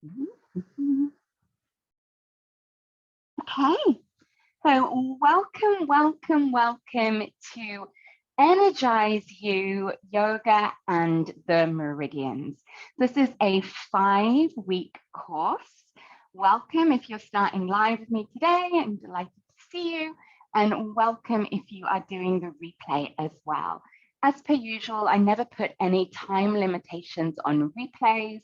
Mhm. Okay, so welcome to Energize You Yoga and the Meridians. This is a 5-week course. Welcome if you're starting live with me today. I'm delighted to see you, and welcome if you are doing the replay as well. As per usual, I never put any time limitations on replays,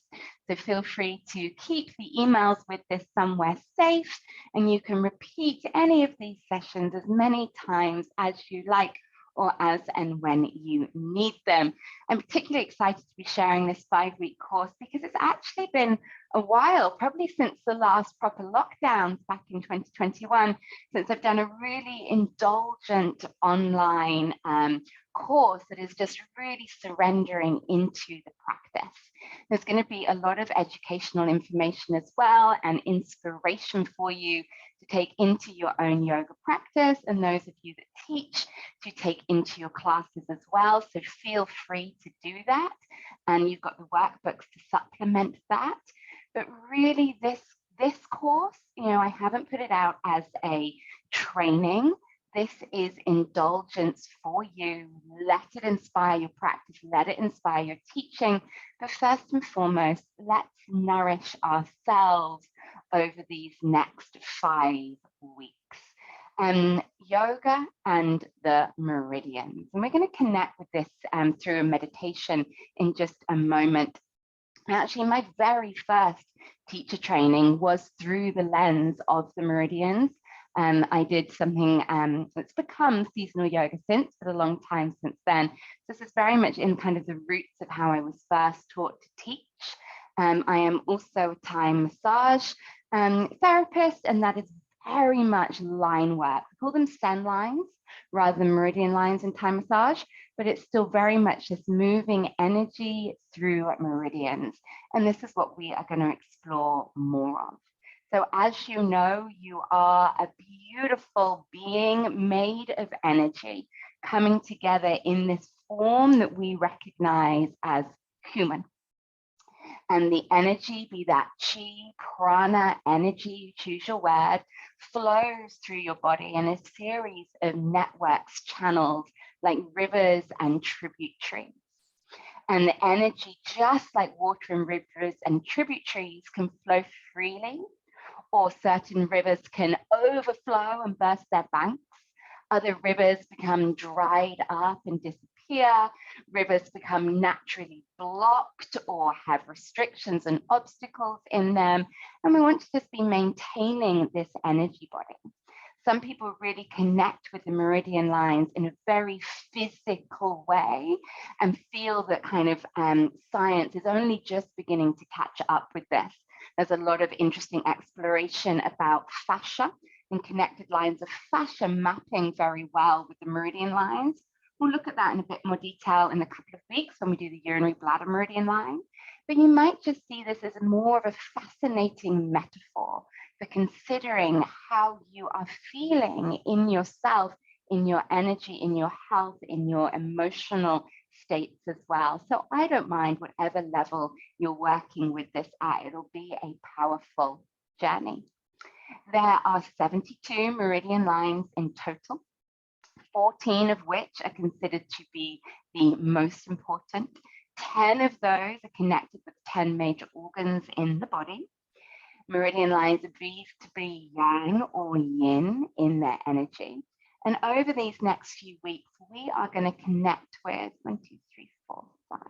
so feel free to keep the emails with this somewhere safe, and you can repeat any of these sessions as many times as you like or as and when you need them. I'm particularly excited to be sharing this 5-week course because it's actually been a while, probably since the last proper lockdowns back in 2021, since I've done a really indulgent online course that is just really surrendering into the practice. There's going to be a lot of educational information as well and inspiration for you to take into your own yoga practice, and those of you that teach to take into your classes as well. So feel free to do that. And you've got the workbooks to supplement that. But really this course, I haven't put it out as a training. This is indulgence for you. Let it inspire your practice. Let it inspire your teaching. But first and foremost, let's nourish ourselves over these next 5 weeks. Yoga and the meridians. And we're going to connect with this through a meditation in just a moment. Actually, my very first teacher training was through the lens of the meridians. I did something that's become seasonal yoga since, but a long time since then. This is very much in kind of the roots of how I was first taught to teach. I am also a Thai massage therapist, and that is very much line work. We call them Sen lines rather than meridian lines in Thai massage, but it's still very much this moving energy through meridians. And this is what we are going to explore more of. So as you know, you are a beautiful being made of energy coming together in this form that we recognize as human. And the energy, be that chi, prana, energy, choose your word, flows through your body in a series of networks, channels, like rivers and tributaries. And the energy, just like water and rivers and tributaries, can flow freely, or certain rivers can overflow and burst their banks. Other rivers become dried up and disappear. Rivers become naturally blocked or have restrictions and obstacles in them. And we want to just be maintaining this energy body. Some people really connect with the meridian lines in a very physical way and feel that kind of science is only just beginning to catch up with this. There's a lot of interesting exploration about fascia and connected lines of fascia mapping very well with the meridian lines. We'll look at that in a bit more detail in a couple of weeks when we do the urinary bladder meridian line. But you might just see this as more of a fascinating metaphor for considering how you are feeling in yourself, in your energy, in your health, in your emotional states as well. So I don't mind whatever level you're working with this at. It'll be a powerful journey. There are 72 meridian lines in total, 14 of which are considered to be the most important. 10 of those are connected with 10 major organs in the body. Meridian lines are believed to be yang or yin in their energy. And over these next few weeks, we are going to connect with 1, 2, 3, 4, 5,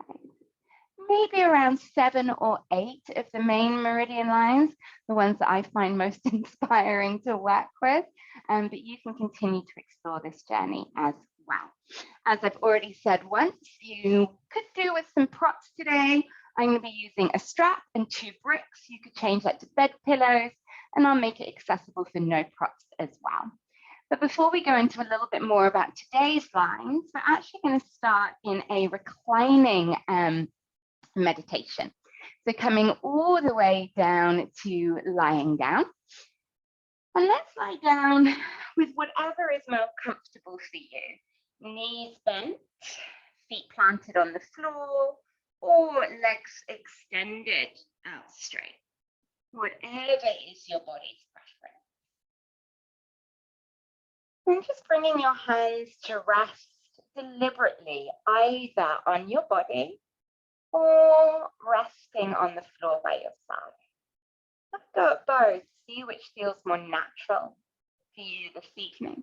maybe around 7 or 8 of the main meridian lines, the ones that I find most inspiring to work with. But you can continue to explore this journey as well. As I've already said once, you could do with some props today. I'm going to be using a strap and 2 bricks. You could change that to bed pillows, and I'll make it accessible for no props as well. But before we go into a little bit more about today's lines, we're actually going to start in a reclining meditation. So coming all the way down to lying down. And let's lie down with whatever is more comfortable for you. Knees bent, feet planted on the floor, or legs extended out straight. whatever is your body's preference. And just bringing your hands to rest deliberately, either on your body or resting on the floor by your side. Have a go at both. See which feels more natural for you this evening.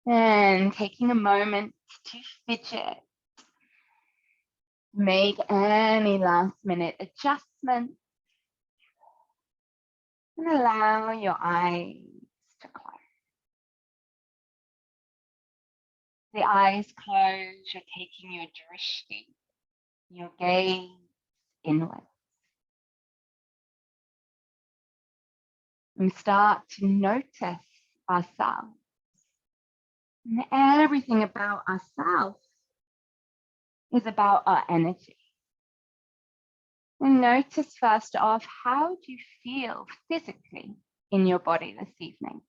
And taking a moment to fidget. Make any last minute adjustments. And allow your eyes to close. The eyes closed, you're taking your drishti, your gaze inward. And start to notice ourselves. And everything about ourselves is about our energy. And notice first off, how do you feel physically in your body this evening?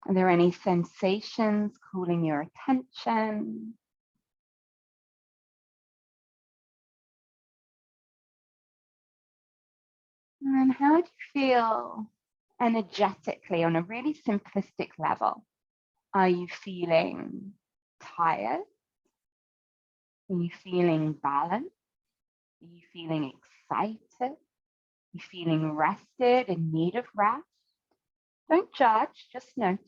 Are there any sensations calling your attention? And how do you feel energetically on a really simplistic level? Are you feeling tired? Are you feeling balanced? Are you feeling excited? Are you feeling rested, in need of rest? Don't judge, just notice.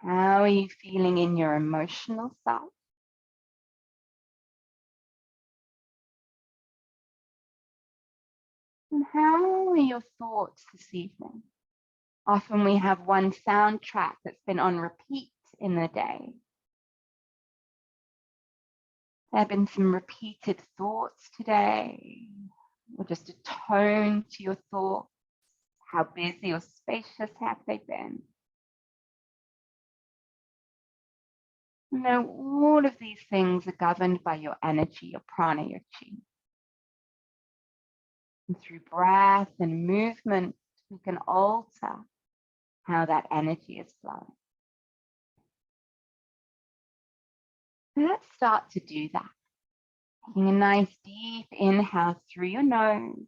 How are you feeling in your emotional self? And how are your thoughts this evening? Often we have one soundtrack that's been on repeat in the day. There have been some repeated thoughts today, or just a tone to your thoughts. How busy or spacious have they been? You know, all of these things are governed by your energy, your prana, your chi. And through breath and movement, we can alter how that energy is flowing. So let's start to do that. Taking a nice deep inhale through your nose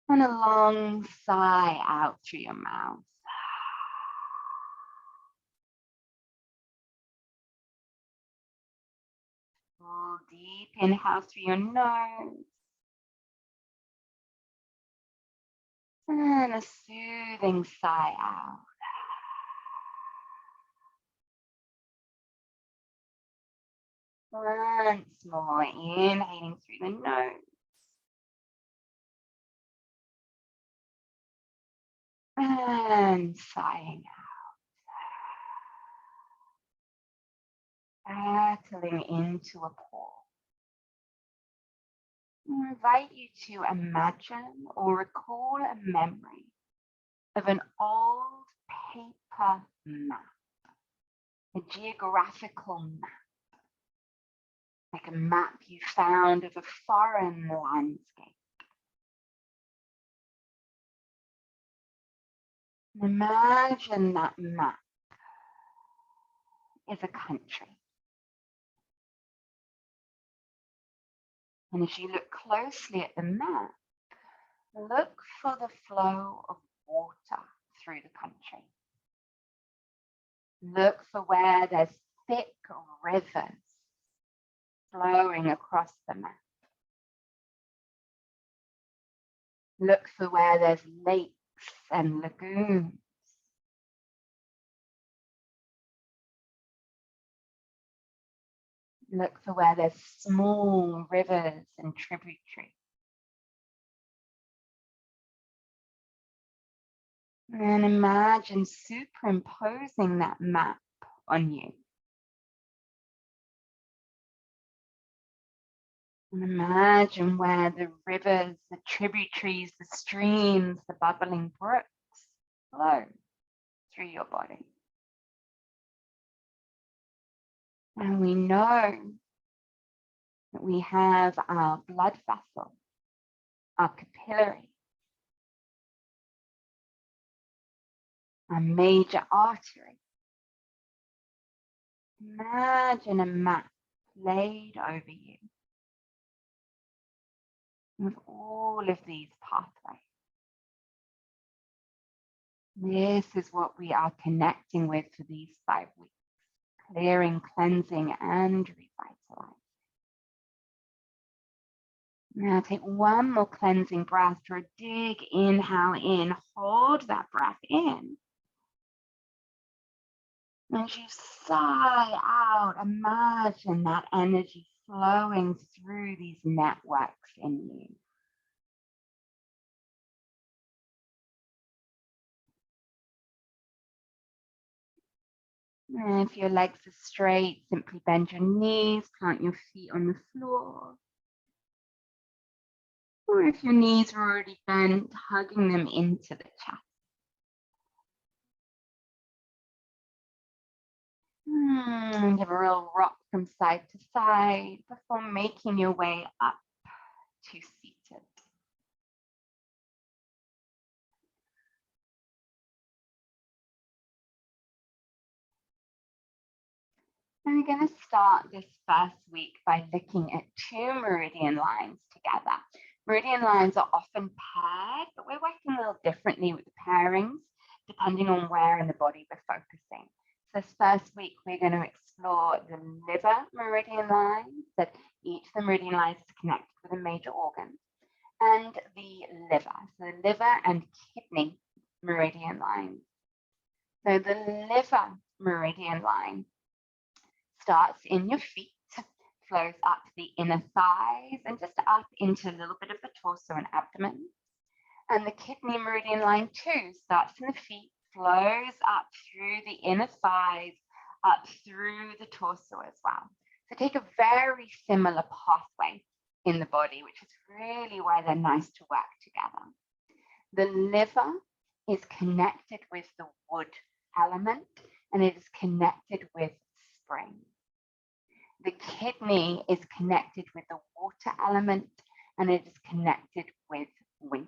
and a long sigh out through your mouth. Full deep inhale through your nose and a soothing sigh out. Once more, inhaling through the nose and sighing out, settling into a pause. I invite you to imagine or recall a memory of an old paper map, a geographical map, like a map you found of a foreign landscape. And imagine that map is a country. And as you look closely at the map, look for the flow of water through the country. Look for where there's thick rivers flowing across the map. Look for where there's lakes and lagoons. Look for where there's small rivers and tributaries. And imagine superimposing that map on you. And imagine where the rivers, the tributaries, the streams, the bubbling brooks flow through your body. And we know that we have our blood vessels, our capillaries, a major artery. Imagine a map laid over you with all of these pathways. This is what we are connecting with for these 5 weeks, clearing, cleansing, and revitalizing. Now take one more cleansing breath for a big inhale in. Hold that breath in. As you sigh out, imagine that energy flowing through these networks in you. And if your legs are straight, simply bend your knees, plant your feet on the floor. Or if your knees are already bent, hugging them into the chest. And have a real rock from side to side before making your way up to seated. And we're going to start this first week by looking at 2 meridian lines together. Meridian lines are often paired, but we're working a little differently with the pairings, depending on where in the body we're focusing. So this first week, we're going to explore the liver meridian lines, that each of the meridian lines is connected with a major organ, and the liver, so the liver and kidney meridian lines. So the liver meridian line starts in your feet, flows up the inner thighs and just up into a little bit of the torso and abdomen. And the kidney meridian line too starts in the feet, flows up through the inner thighs, up through the torso as well. So take a very similar pathway in the body, which is really why they're nice to work together. The liver is connected with the wood element, and it is connected with spring. The kidney is connected with the water element, and it is connected with winter.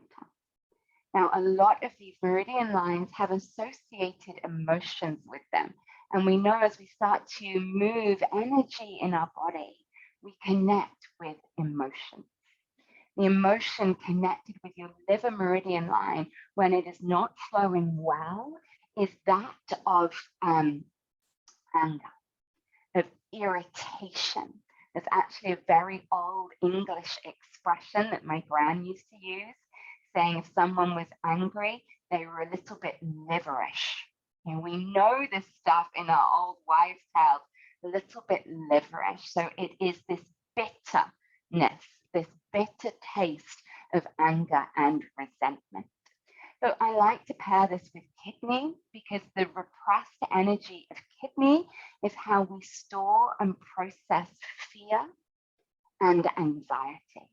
Now, a lot of these meridian lines have associated emotions with them. And we know as we start to move energy in our body, we connect with emotions. The emotion connected with your liver meridian line when it is not flowing well is that of anger, of irritation. There's actually a very old English expression that my gran used to use, saying if someone was angry, they were a little bit liverish. And we know this stuff in our old wives' tales, a little bit liverish. So it is this bitterness, this bitter taste of anger and resentment. So I like to pair this with kidney because the repressed energy of kidney is how we store and process fear and anxiety.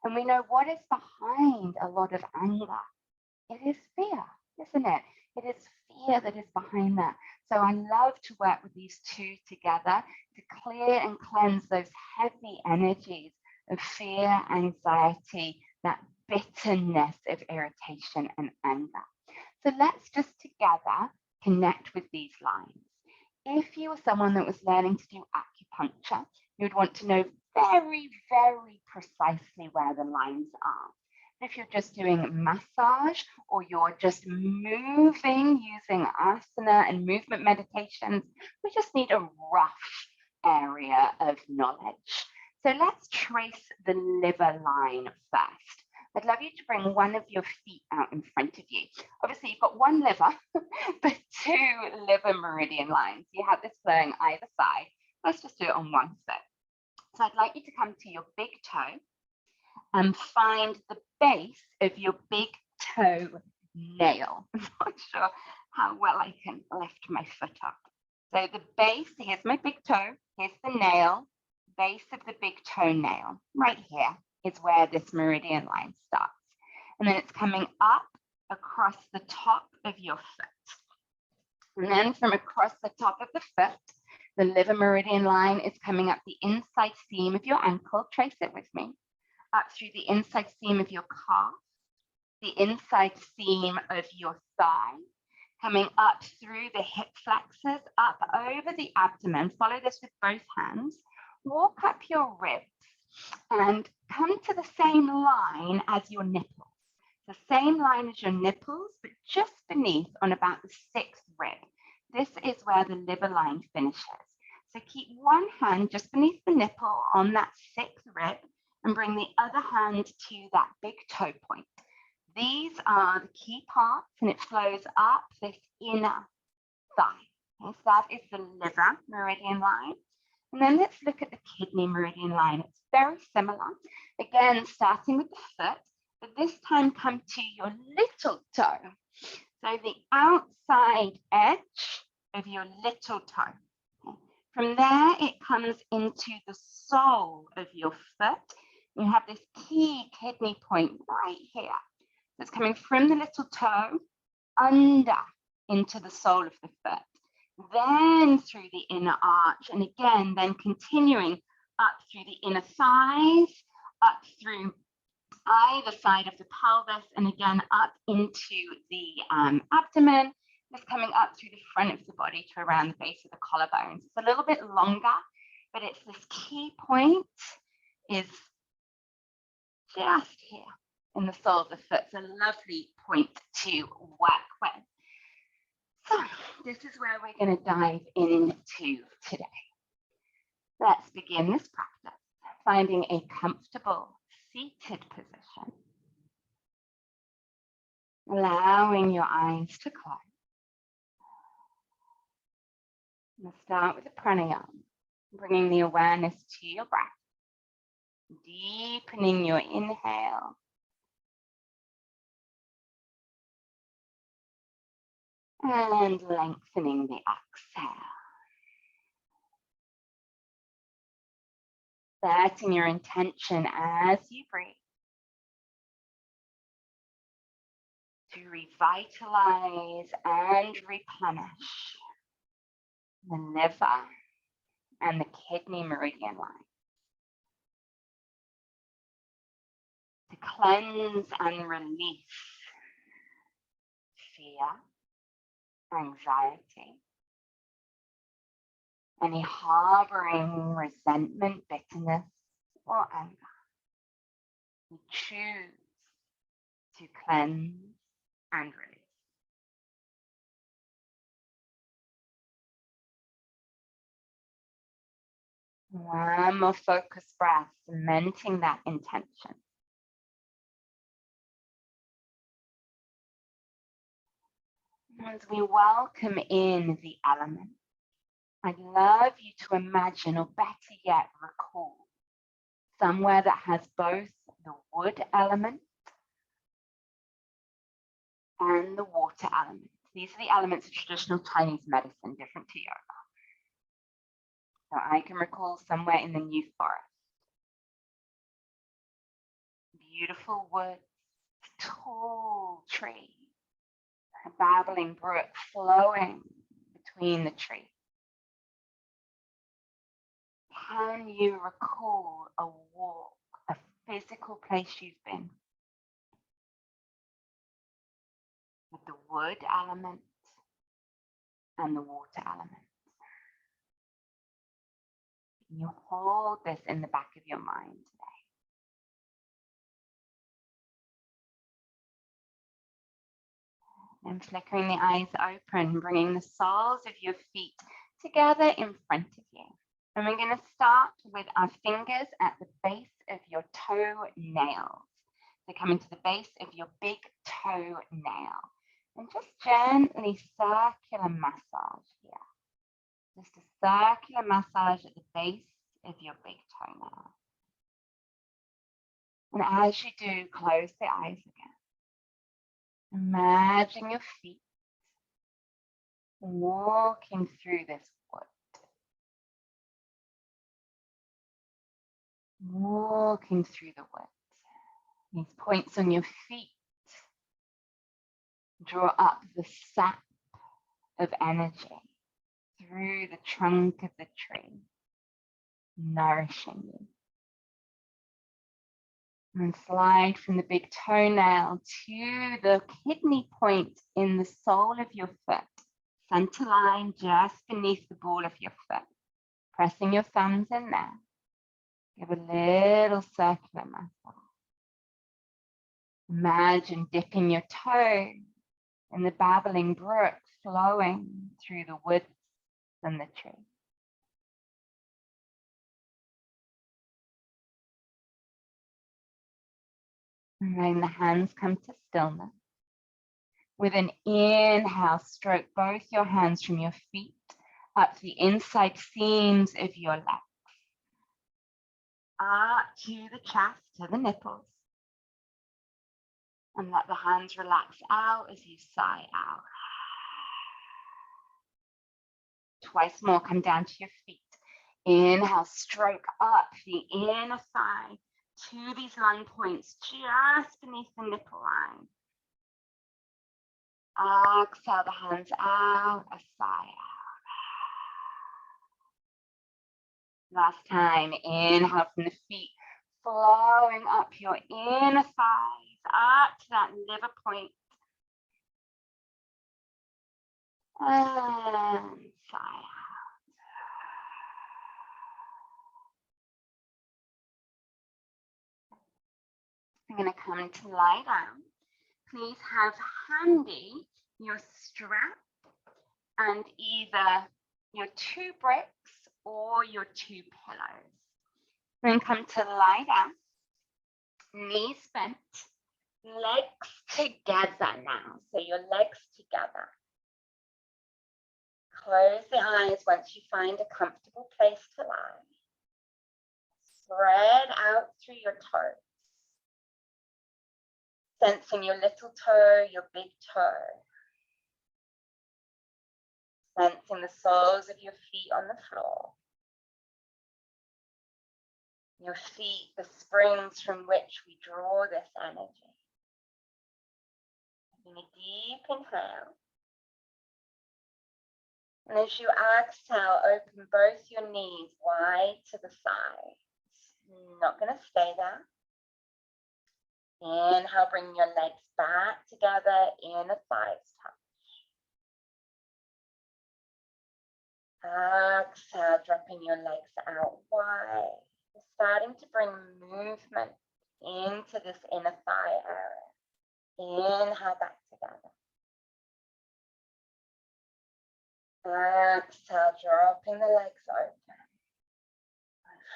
And we know what is behind a lot of anger. It is fear, isn't it? It is fear that is behind that. So I love to work with these two together to clear and cleanse those heavy energies of fear, anxiety, that bitterness of irritation and anger. So let's just together connect with these lines. If you were someone that was learning to do acupuncture, you would want to know very, very precisely where the lines are. If you're just doing massage or you're just moving using asana and movement meditations, we just need a rough area of knowledge. So let's trace the liver line first. I'd love you to bring one of your feet out in front of you. Obviously, you've got one liver, but 2 liver meridian lines. You have this flowing either side. Let's just do it on one foot. So I'd like you to come to your big toe and find the base of your big toe nail. I'm not sure how well I can lift my foot up. So the base, here's my big toe, here's the nail, base of the big toenail, right here is where this meridian line starts. And then it's coming up across the top of your foot. And then from across the top of the foot, the liver meridian line is coming up the inside seam of your ankle, trace it with me, up through the inside seam of your calf, the inside seam of your thigh, Coming up through the hip flexors, up over the abdomen. Follow this with both hands. Walk up your ribs and come to the same line as your nipples. The same line as your nipples, but just beneath on about the 6th rib. This is where the liver line finishes. So keep one hand just beneath the nipple on that 6th rib and bring the other hand to that big toe point. These are the key parts, and it flows up this inner thigh. Okay, so that is the liver meridian line. And then let's look at the kidney meridian line. It's very similar. Again, starting with the foot, but this time come to your little toe. So the outside edge of your little toe. Okay. From there, it comes into the sole of your foot. You have this key kidney point right here. It's coming from the little toe under into the sole of the foot, then through the inner arch, and again, then continuing up through the inner thighs, up through either side of the pelvis, and again up into the abdomen, just coming up through the front of the body to around the base of the collarbones. It's a little bit longer, but it's this key point is just here in the sole of the foot. It's a lovely point to work with. So this is where we're going to dive into today. Let's begin this practice, finding a comfortable seated position, allowing your eyes to close. We'll start with the pranayama, bringing the awareness to your breath, deepening your inhale, and lengthening the exhale. Setting your intention as you breathe to revitalize and replenish the liver and the kidney meridian line. To cleanse and release fear, anxiety, any harboring resentment, bitterness, or anger. We choose to cleanse and release. One more focused breath, cementing that intention. As we welcome in the element, I'd love you to imagine, or better yet, recall somewhere that has both the wood element and the water element. These are the elements of traditional Chinese medicine, different to yoga. So I can recall somewhere in the New Forest. Beautiful woods, tall trees, a babbling brook flowing between the trees. Can you recall a walk, a physical place you've been with the wood element and the water element? Can you hold this in the back of your mind today? And flickering the eyes open, bringing the soles of your feet together in front of you. And we're going to start with our fingers at the base of your toe nails. So coming to the base of your big toe nail. And just gently circular massage here. Just a circular massage at the base of your big toenail. And as you do, close the eyes again. Imagine your feet walking through this wood. Walking through the woods. These points on your feet draw up the sap of energy through the trunk of the tree, nourishing you. And slide from the big toenail to the kidney point in the sole of your foot. Center line just beneath the ball of your foot. Pressing your thumbs in there. Give a little circular massage. Imagine dipping your toe in the babbling brook flowing through the woods and the trees. And then the hands come to stillness. With an inhale, stroke both your hands from your feet up the inside seams of your legs. Up to the chest, to the nipples. And let the hands relax out as you sigh out. Twice more, come down to your feet. Inhale, stroke up the inner thigh to these lung points just beneath the nipple line. Exhale the hands out, a sigh out. Last time, inhale from the feet, flowing up your inner thighs, up to that liver point. And sigh out. I'm going to come to lie down. Please have handy your strap and either your 2 bricks or your 2 pillows. Then come to lie down, knees bent, legs together now. So your legs together. Close the eyes once you find a comfortable place to lie. Spread out through your toes. Sensing your little toe, your big toe. Sensing the soles of your feet on the floor. Your feet, the springs from which we draw this energy. Taking a deep inhale. And as you exhale, open both your knees wide to the sides. You're not going to stay there. Inhale, bring your legs back together, inner thighs touch. Exhale, dropping your legs out wide. You're starting to bring movement into this inner thigh area. Inhale back together. Exhale, dropping the legs open.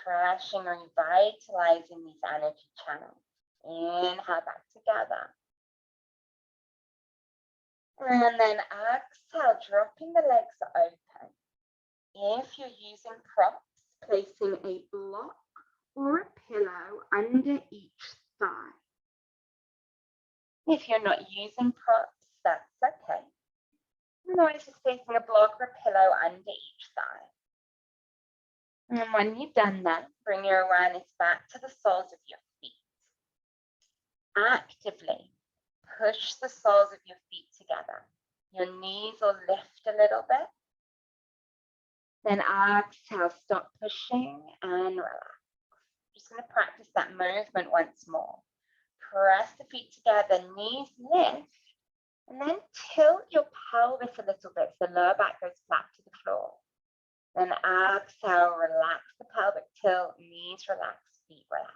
Refreshing, revitalizing these energy channels. Inhale back together. And then exhale, dropping the legs open. If you're using props, placing a block or a pillow under each thigh. If you're not using props, that's okay. Otherwise, just placing a block or a pillow under each thigh. And when you've done that, bring your awareness back to the soles of your feet. Actively push the soles of your feet together. Your knees will lift a little bit. Then exhale, stop pushing and relax. Just going to practice that movement once more. Press the feet together, knees lift, and then tilt your pelvis a little bit so the lower back goes flat to the floor. Then exhale, relax the pelvic tilt, knees relax, feet relax.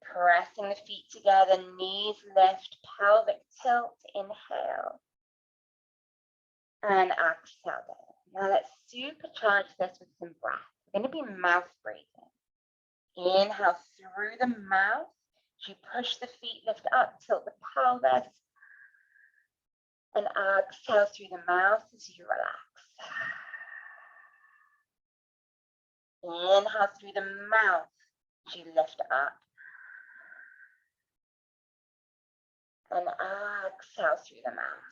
Pressing the feet together, knees lift, pelvic tilt, inhale. And exhale there. Now let's supercharge this with some breath. We're going to be mouth breathing. Inhale through the mouth. As you push the feet, lift up, tilt the pelvis. And exhale through the mouth as you relax. Inhale through the mouth as you lift up. And exhale through the mouth.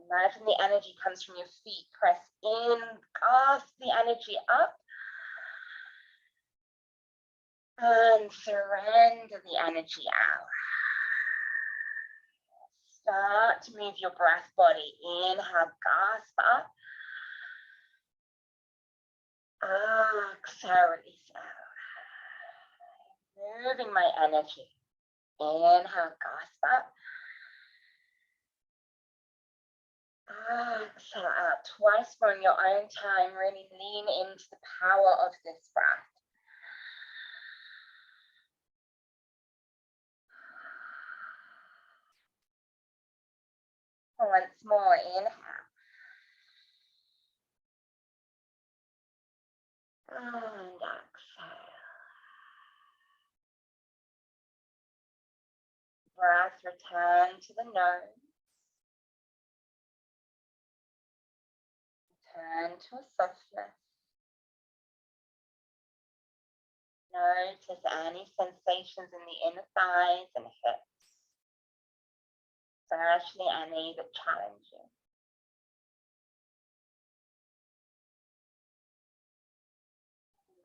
Imagine the energy comes from your feet. Press in, gasp the energy up. And surrender the energy out. Start to move your breath body. Inhale, gasp up. Exhale, release out. moving my energy. Inhale, gasp up. Exhale out twice more in your own time. Really lean into the power of this breath. Once more, inhale. And exhale. Breath return to the nose. Turn to a softness. Notice any sensations in the inner thighs and hips, especially any that challenge you.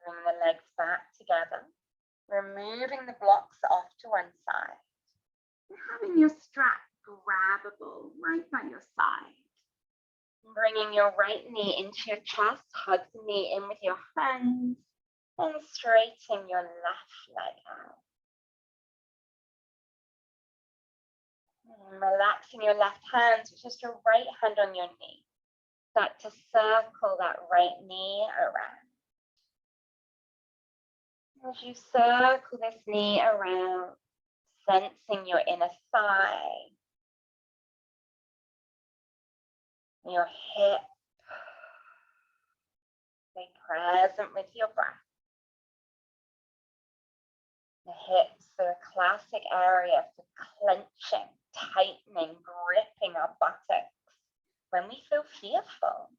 Bring the legs back together, removing the blocks off to one side, and having your strap grabbable right by your side. Bringing your right knee into your chest, hug the knee in with your hands, and straighten your left leg out. And relaxing your left hand, with just your right hand on your knee. Start to circle that right knee around. As you circle this knee around, sensing your inner thigh, your hip, stay present with your breath. The hips are a classic area for clenching, tightening, gripping our buttocks when we feel fearful.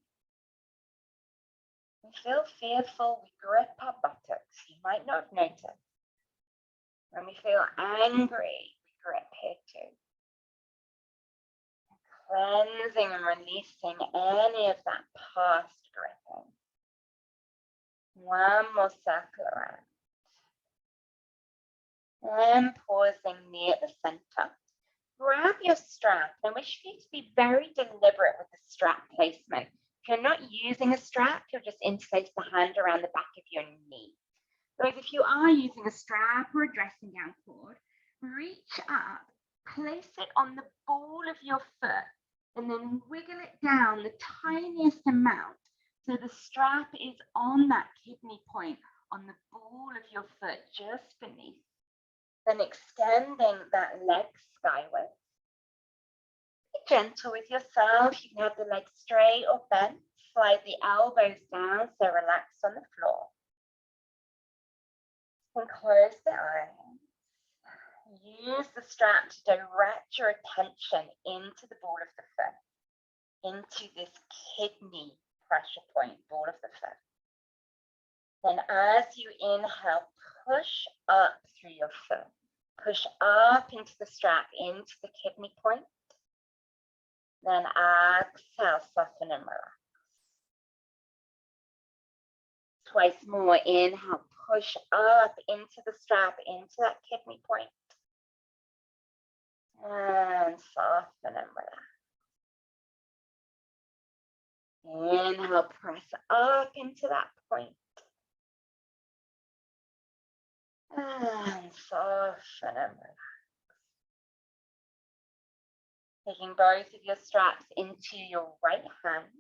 We feel fearful, we grip our buttocks. You might not have noticed. When we feel angry, we grip here too. Cleansing and releasing any of that past gripping. One more circle around. And pausing near the center. Grab your strap. I wish for you to be very deliberate with the strap placement. If you're not using a strap, you'll just interlace the hand around the back of your knee. Whereas if you are using a strap or a dressing gown cord, reach up, place it on the ball of your foot, and then wiggle it down the tiniest amount so the strap is on that kidney point on the ball of your foot just beneath. Then extending that leg skyward. Be gentle with yourself. You can have the legs straight or bent. Slide the elbows down so relaxed on the floor. And close the eyes. Use the strap to direct your attention into the ball of the foot, into this kidney pressure point, ball of the foot. Then as you inhale, push up through your foot. Push up into the strap, into the kidney point. Then exhale, soften and relax. Twice more, inhale, push up into the strap, into that kidney point. And soften and relax. Inhale, press up into that point. And soften and relax. Taking both of your straps into your right hand.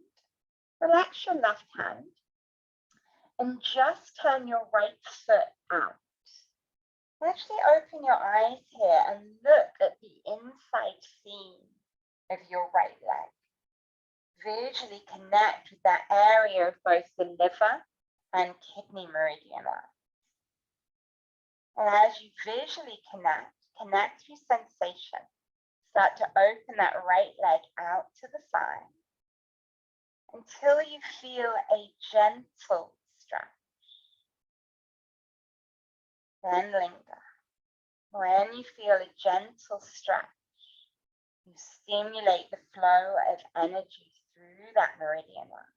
Relax your left hand. And just turn your right foot out. Actually open your eyes here and look at the inside seam of your right leg. Visually connect with that area of both the liver and kidney meridian lines. And as you visually connect through sensation. Start to open that right leg out to the side until you feel a gentle stretch. Then linger. When you feel a gentle stretch, you stimulate the flow of energy through that meridian line.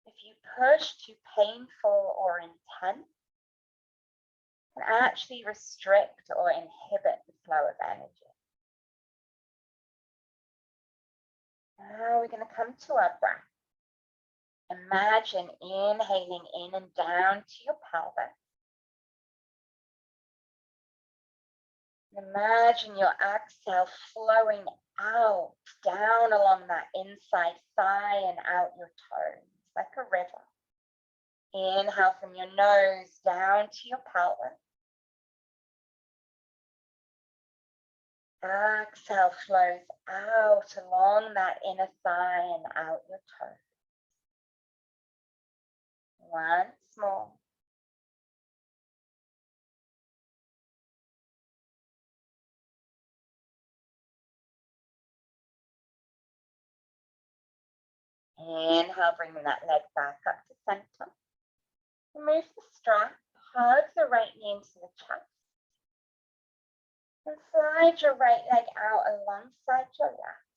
If you push too painful or intense, it can actually restrict or inhibit the flow of energy. Now we're going to come to our breath. Imagine inhaling in and down to your pelvis. Imagine your exhale flowing out, down along that inside thigh and out your toes, like a river. Inhale from your nose down to your pelvis. Exhale flows out along that inner thigh and out your toes. Once more. Inhale, bringing that leg back up to center. Remove the strap, hug the right knee into the chest. And slide your right leg out alongside your left.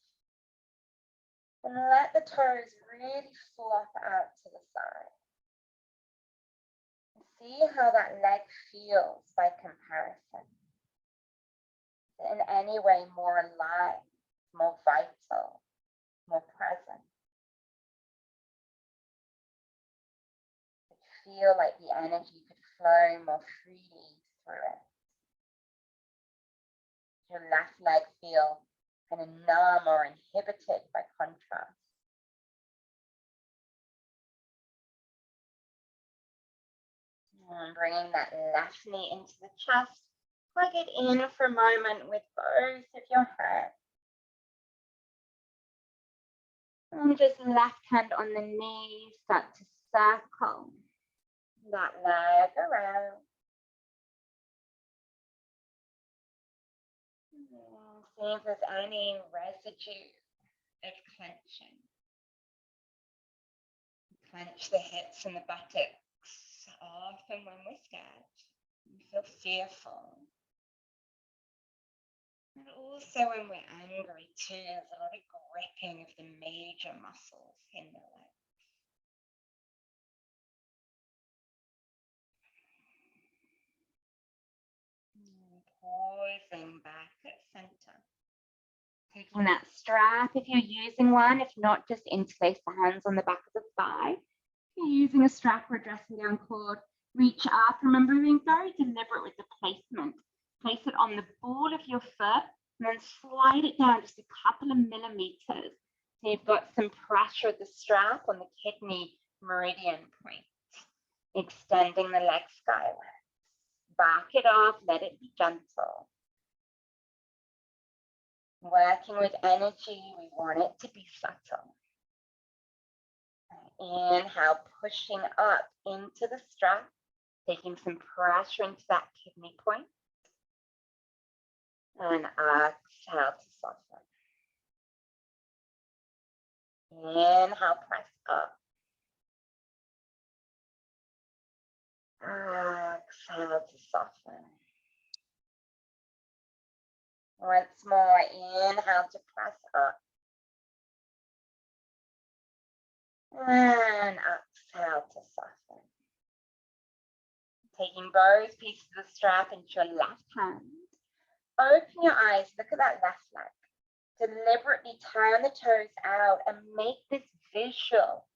And let the toes really flop out to the side. And see how that leg feels by comparison. In any way more alive, more vital, more present. Feel like the energy could flow more freely through it. Your left leg feel kind of numb or inhibited by contrast. And bringing that left knee into the chest, plug it in for a moment with both of your hands. And just left hand on the knee, start to circle that leg around. See if there's any residue of clenching. Clench the hips and the buttocks. Often when we're scared, we feel fearful. And also when we're angry too, there's a lot of gripping of the major muscles in the legs. Pausing back at center. Taking that strap if you're using one, if not, just interlace the hands on the back of the thigh. If you're using a strap or a dressing down cord, reach up. Remember, being very deliberate with the placement. Place it on the ball of your foot and then slide it down just a couple of millimeters. So you've got some pressure of the strap on the kidney meridian point, extending the leg skyward. Back it off, let it be gentle. Working with energy, we want it to be subtle. Inhale, pushing up into the strap, taking some pressure into that kidney point. And exhale to soften. Inhale, press up. Exhale to soften. Once more, inhale to press up. And exhale to soften. Taking both pieces of the strap into your left hand. Open your eyes, look at that left leg. Deliberately turn the toes out and make this visual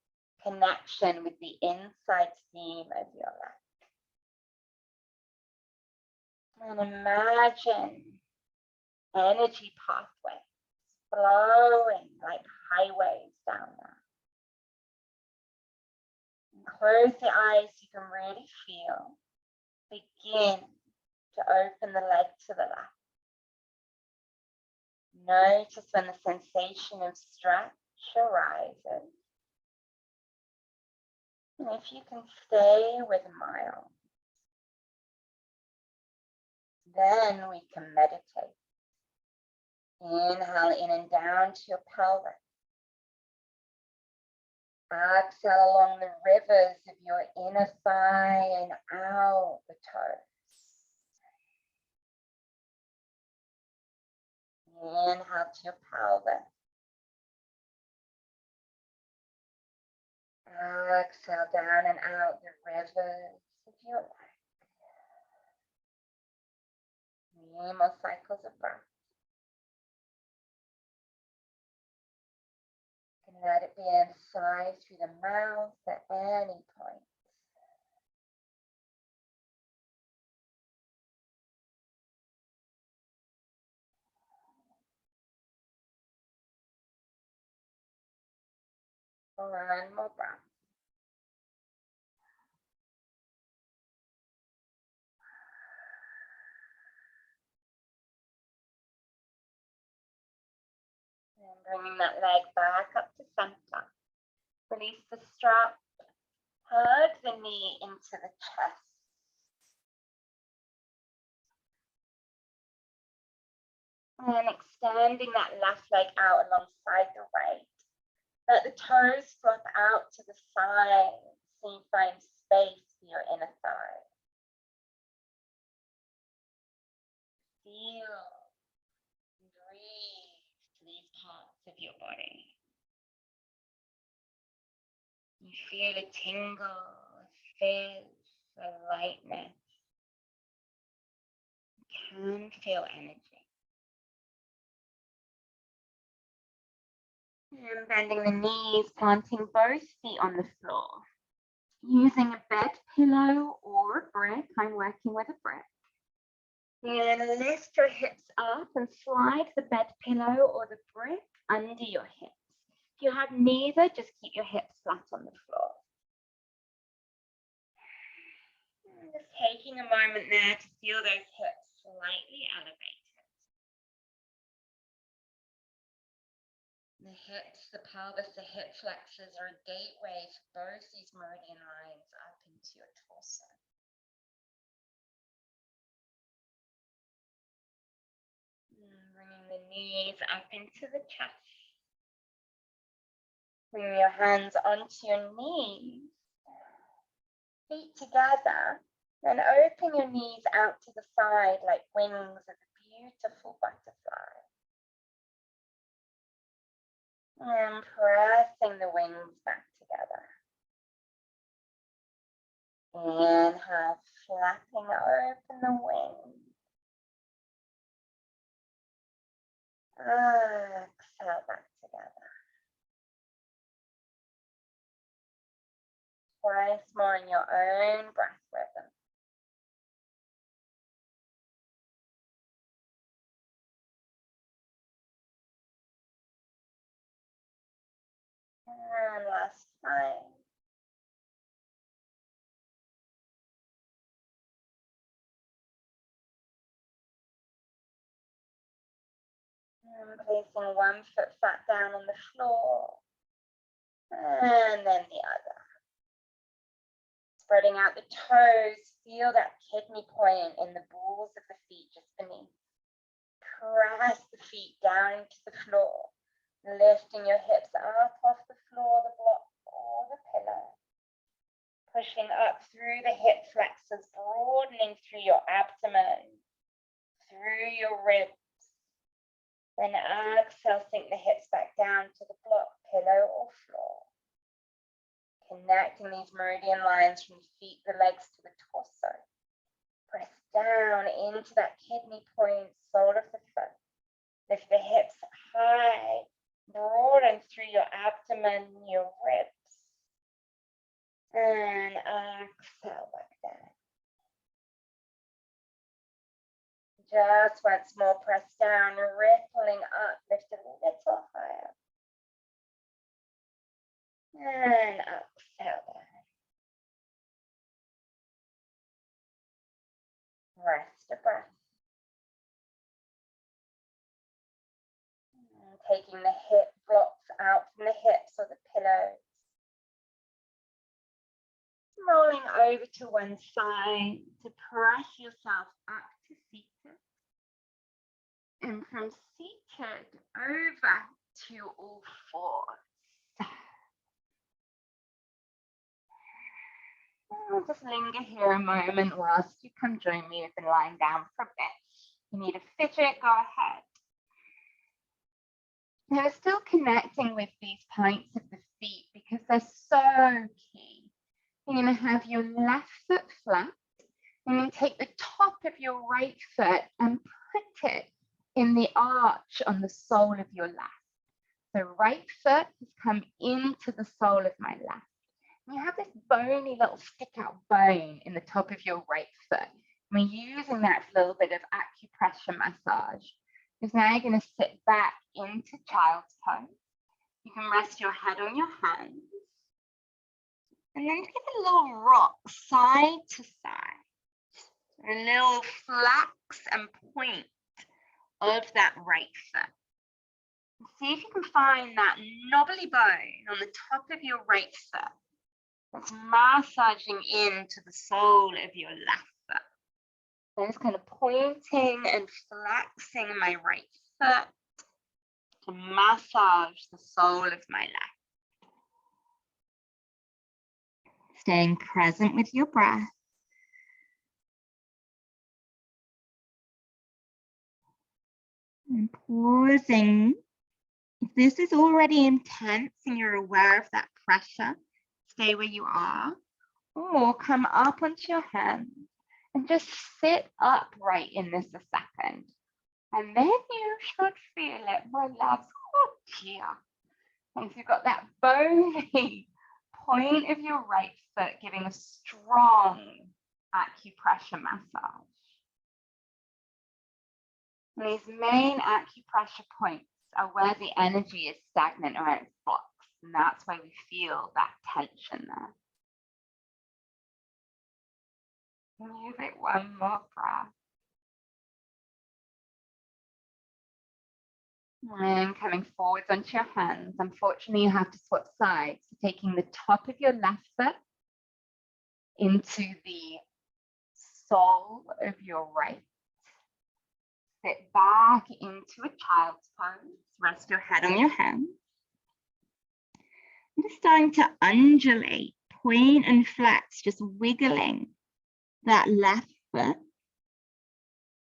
connection with the inside seam of your leg. And imagine energy pathways flowing like highways down there. And close the eyes so you can really feel. Begin to open the leg to the left. Notice when the sensation of stretch arises. And if you can stay with mild, then we can meditate. Inhale in and down to your pelvis. Exhale along the rivers of your inner thigh and out the toes. Inhale to your pelvis. Exhale down and out the rivers of your leg. 3 more cycles of breath. And let it be in sigh through the mouth at any point. One more breath. And bringing that leg back up to center. Release the strap. Hug the knee into the chest. And extending that left leg out alongside the right. Let the toes flop out to the side so you find space for your inner thigh. Feel and breathe to these parts of your body. You feel a tingle, a fizz, a lightness. You can feel energy. And bending the knees, planting both feet on the floor. Using a bed pillow or a brick, I'm working with a brick. And lift your hips up and slide the bed pillow or the brick under your hips. If you have neither, just keep your hips flat on the floor. And just taking a moment there to feel those hips slightly elevated. The hips, the pelvis, the hip flexors are a gateway for both these meridian lines up into your torso. And bringing the knees up into the chest. Bring your hands onto your knees, feet together, then open your knees out to the side like wings of a beautiful butterfly. And pressing the wings back together. Inhale, flapping open the wings. Exhale back together. Twice more in your own breath rhythm. And last time. And placing one foot flat down on the floor. And then the other. Spreading out the toes, feel that kidney point in the balls of the feet just beneath. Press the feet down to the floor, lifting your hips up off the floor, the block, or the pillow. Pushing up through the hip flexors, broadening through your abdomen, through your ribs. Then exhale, sink the hips back down to the block, pillow, or floor. Connecting these meridian lines from the feet, the legs to the torso. Press down into that kidney point, sole of the foot. Lift the hips high, broaden through your abdomen, your ribs. And exhale back down. Just once more, press down, rippling up, lift a little higher. And exhale down. Rest a breath. And taking the hip blocks out from the hips or the pillows. Rolling over to one side to press yourself up to seated. And from seated over to all fours. I'll just linger here a moment whilst you come join me. We've been lying down for a bit. You need a fidget, go ahead. Now we're still connecting with these points of the feet because they're so key. You're going to have your left foot flat. And then take the top of your right foot and put it in the arch on the sole of your left. So right foot has come into the sole of my left. And you have this bony little stick out bone in the top of your right foot. And we're using that for a little bit of acupressure massage. Because now you're going to sit back into child's pose. You can rest your head on your hands. And then give a little rock side to side. A little flex and point of that right foot. See if you can find that knobbly bone on the top of your right foot that's massaging into the sole of your left foot. I'm just kind of pointing and flexing my right foot to massage the sole of my left. Staying present with your breath. And pausing. If this is already intense and you're aware of that pressure, stay where you are, or come up onto your hands and just sit upright in this a second. And then you should feel it relax. Oh dear. Once you've got that bony point of your right foot giving a strong acupressure massage. And these main acupressure points are where the energy is stagnant or it's blocked. And that's why we feel that tension there. Give it one more breath. And coming forwards onto your hands. Unfortunately, you have to swap sides. So taking the top of your left foot into the sole of your right. Sit back into a child's pose. Rest your head on your hands. I'm just starting to undulate, point and flex, just wiggling that left foot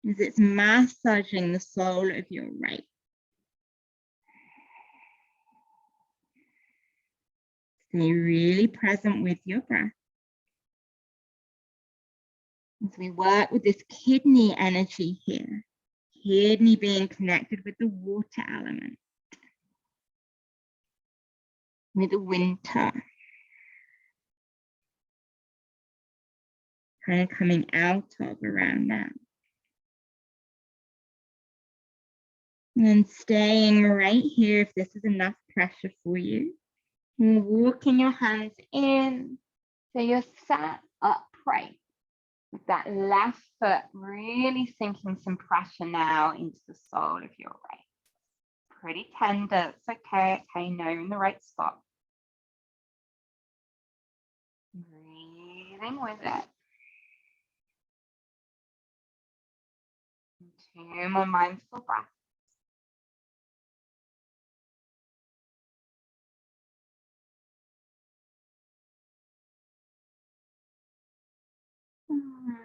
as it's massaging the sole of your right. Stay really present with your breath. As we work with this kidney energy here, kidney being connected with the water element, with the winter, kind of coming out of around now. And then staying right here if this is enough pressure for you. And walking your hands in so you're sat upright with that left foot really sinking some pressure now into the sole of your right. Pretty tender, it's okay, it's how you know you're in the right spot. Breathing with it. And 2 more mindful breaths.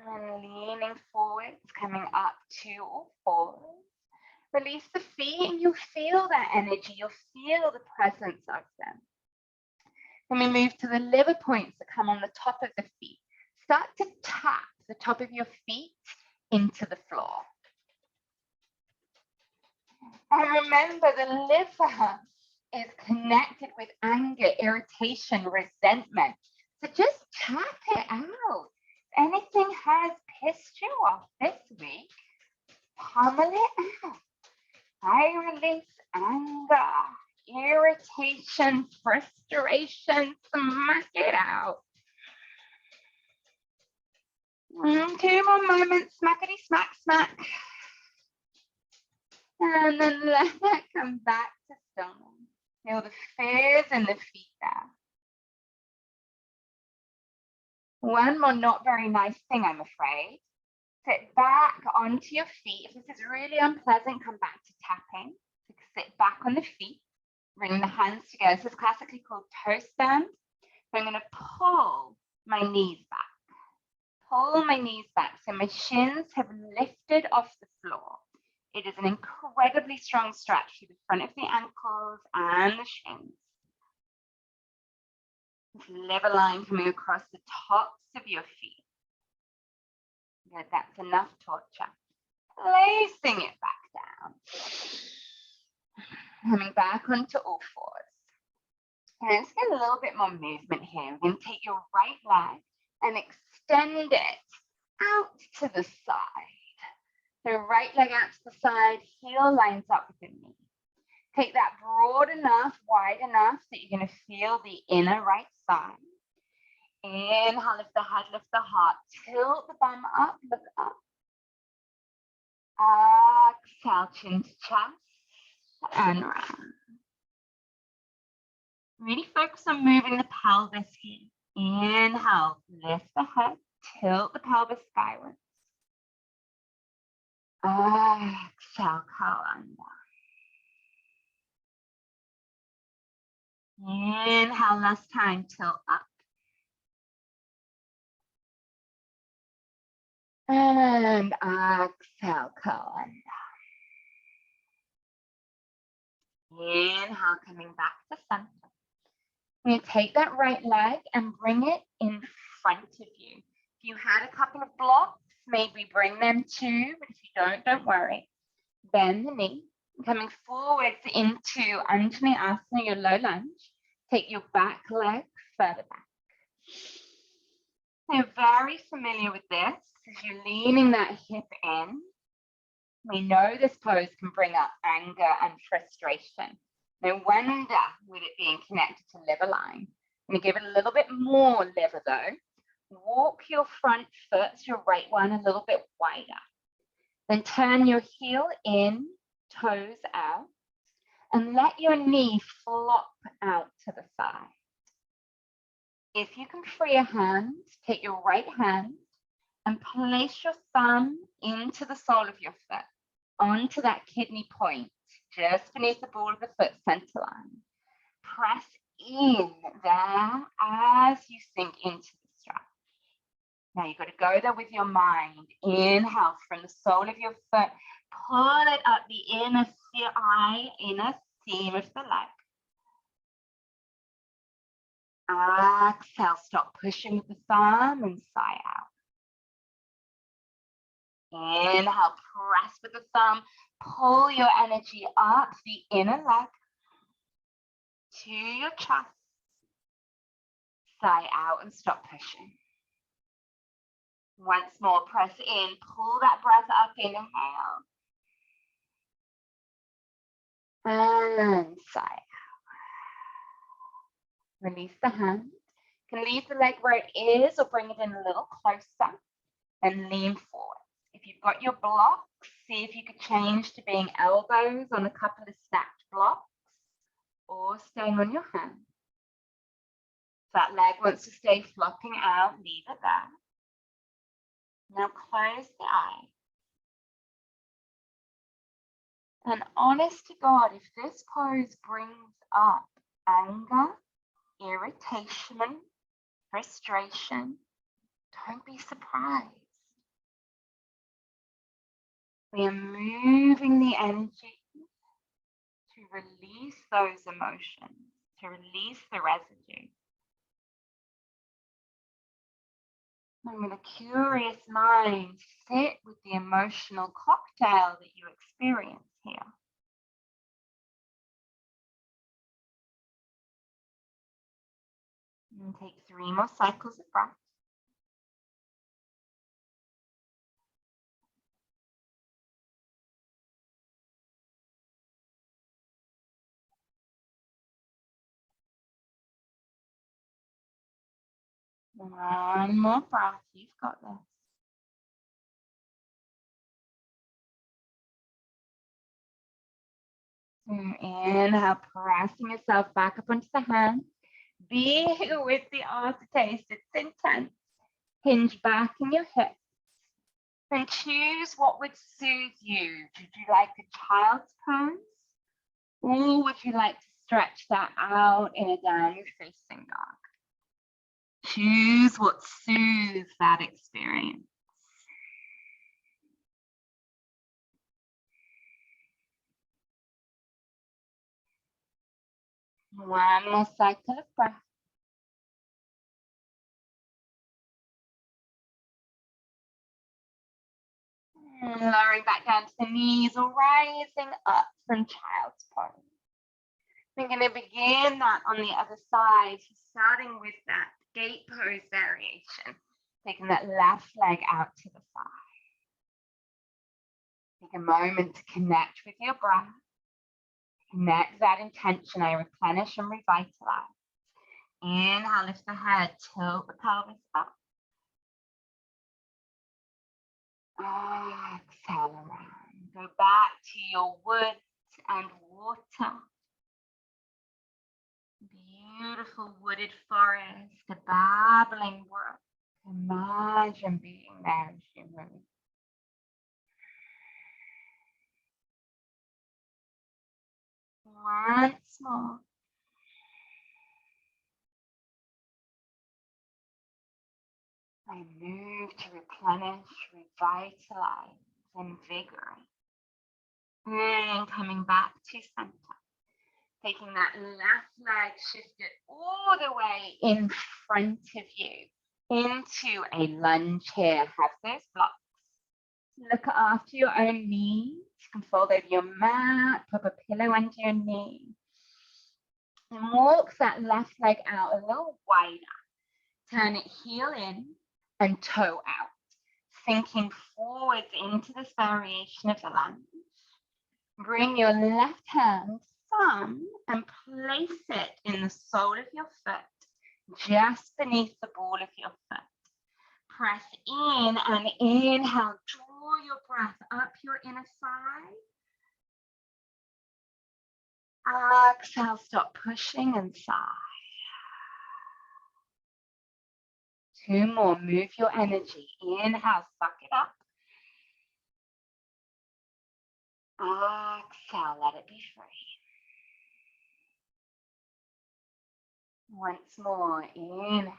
And leaning forwards, coming up to all fours. Release the feet and you'll feel that energy, you'll feel the presence of them. Then we move to the liver points that come on the top of the feet. Start to tap the top of your feet into the floor. And remember, the liver is connected with anger, irritation, resentment. So just tap it out. If anything has pissed you off this week, pummel it out. I release anger, irritation, frustration, smack it out. 2 more moments, smackety smack smack. And then let that come back to stillness. Feel the fears in the feet there. One more not very nice thing, I'm afraid. Sit back onto your feet. If this is really unpleasant, come back to tapping. Sit back on the feet. Bring the hands together. This is classically called toe stand. So I'm going to pull my knees back. Pull my knees back so my shins have lifted off the floor. It is an incredibly strong stretch through the front of the ankles and the shins. This liver line coming across the tops of your feet. Good, that's enough torture. Placing it back down. Coming back onto all fours. And let's get a little bit more movement here. We're going to take your right leg and extend it out to the side. So right leg out to the side, heel lines up with the knee. Take that broad enough, wide enough that you're going to feel the inner right thigh. Inhale, lift the head, lift the heart. Tilt the bum up, look up. Exhale, chin to chest and round. Really focus on moving the pelvis here. Inhale, lift the head, tilt the pelvis skyward. Exhale, curl under. Inhale, last time, tilt up. And exhale, curl under. Inhale, coming back to center. You're going to take that right leg and bring it in front of you. If you had a couple of blocks, maybe bring them too, but if you don't worry. Bend the knee, coming forwards into Anjaneyasana, your low lunge. Take your back leg further back. So very familiar with this, as you're leaning that hip in. We know this pose can bring up anger and frustration. No wonder with it being connected to liver line. I'm going to give it a little bit more liver though. Walk your front foot, your right one, a little bit wider. Then turn your heel in, toes out, and let your knee flop out to the side. If you can free a hand, take your right hand and place your thumb into the sole of your foot, onto that kidney point, just beneath the ball of the foot center line. Press in there as you sink into the stretch. Now you've got to go there with your mind. Inhale from the sole of your foot, pull it up the inner seam of the leg. Exhale, stop pushing with the thumb and sigh out. Inhale, press with the thumb, pull your energy up the inner leg to your chest. Sigh out and stop pushing. Once more, press in, pull that breath up, inhale. And sigh out. Release the hand. You can leave the leg where it is or bring it in a little closer and lean forward. If you've got your blocks, see if you could change to being elbows on a couple of stacked blocks or staying on your hand. If that leg wants to stay flopping out, leave it there. Now close the eye. And honest to God, if this pose brings up anger, irritation, frustration, don't be surprised. We are moving the energy to release those emotions, to release the residue. And with a curious mind, sit with the emotional cocktail that you experience here. And take 3 more cycles of breath. One more breath, you've got this. Inhale, pressing yourself back up onto the hand. Be here with the after taste, it's intense. Hinge back in your hips. And choose what would soothe you. Would you like a child's pose? Or would you like to stretch that out in a downward facing dog? Choose what soothes that experience. One more cycle of breath. And lowering back down to the knees or rising up from child's pose. We're going to begin that on the other side, starting with that gate pose variation. Taking that left leg out to the side. Take a moment to connect with your breath. Connect that intention. I replenish and revitalize. Inhale, lift the head, tilt the pelvis up. Exhale around. Go back to your woods and water. Beautiful wooded forest, a babbling brook. Imagine being there as you move. Once more. I move to replenish, revitalize, invigorate. And coming back to center. Taking that left leg, shift it all the way in front of you into a lunge here. Have those blocks. Look after your own knees. You can fold over your mat, pop a pillow under your knee. And walk that left leg out a little wider. Turn it heel in and toe out. Sinking forwards into this variation of the lunge. Bring your left hand, thumb, and place it in the sole of your foot, just beneath the ball of your foot. Press in and inhale. Draw your breath up your inner thigh. Exhale, stop pushing and sigh. 2 more. Move your energy. Inhale, suck it up. Exhale, let it be free. Once more, inhale.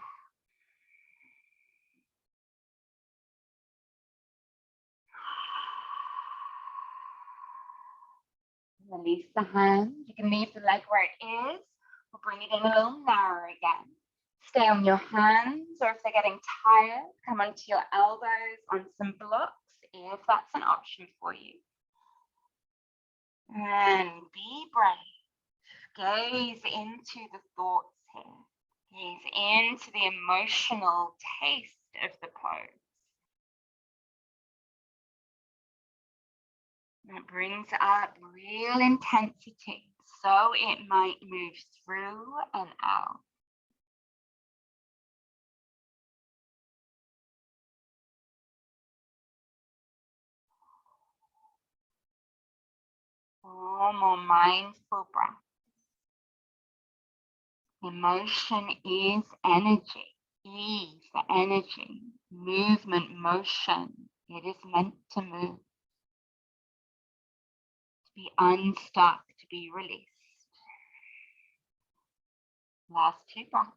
Release the hand. You can leave the leg where it is, or bring it in a little narrower again. Stay on your hands, or if they're getting tired, come onto your elbows on some blocks, if that's an option for you. And be brave. Gaze into the thoughts here. Gaze into the emotional taste of the pose. That brings up real intensity, so it might move through and out. More mindful breath. Emotion is energy. Ease the energy. Movement, motion. It is meant to move. To be unstuck, to be released. Last 2 breaths.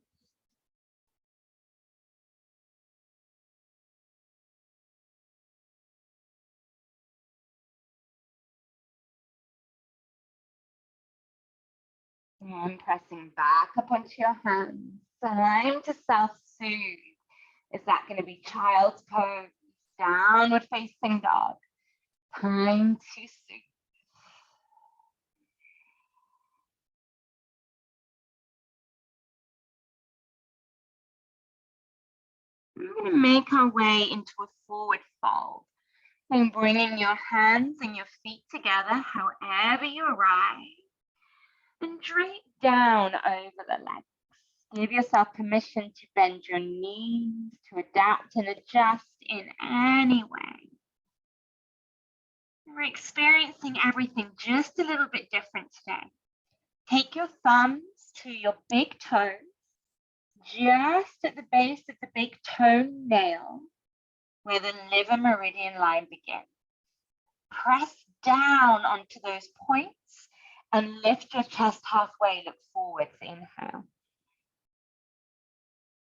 And pressing back up onto your hands. Time to self-soothe. Is that going to be child's pose, downward facing dog? Time to soothe. We're going to make our way into a forward fold. And bringing your hands and your feet together, however you arrive. And drape down over the legs. Give yourself permission to bend your knees, to adapt and adjust in any way. We're experiencing everything just a little bit different today. Take your thumbs to your big toes, just at the base of the big toenail, where the liver meridian line begins. Press down onto those points and lift your chest halfway, look forwards, inhale.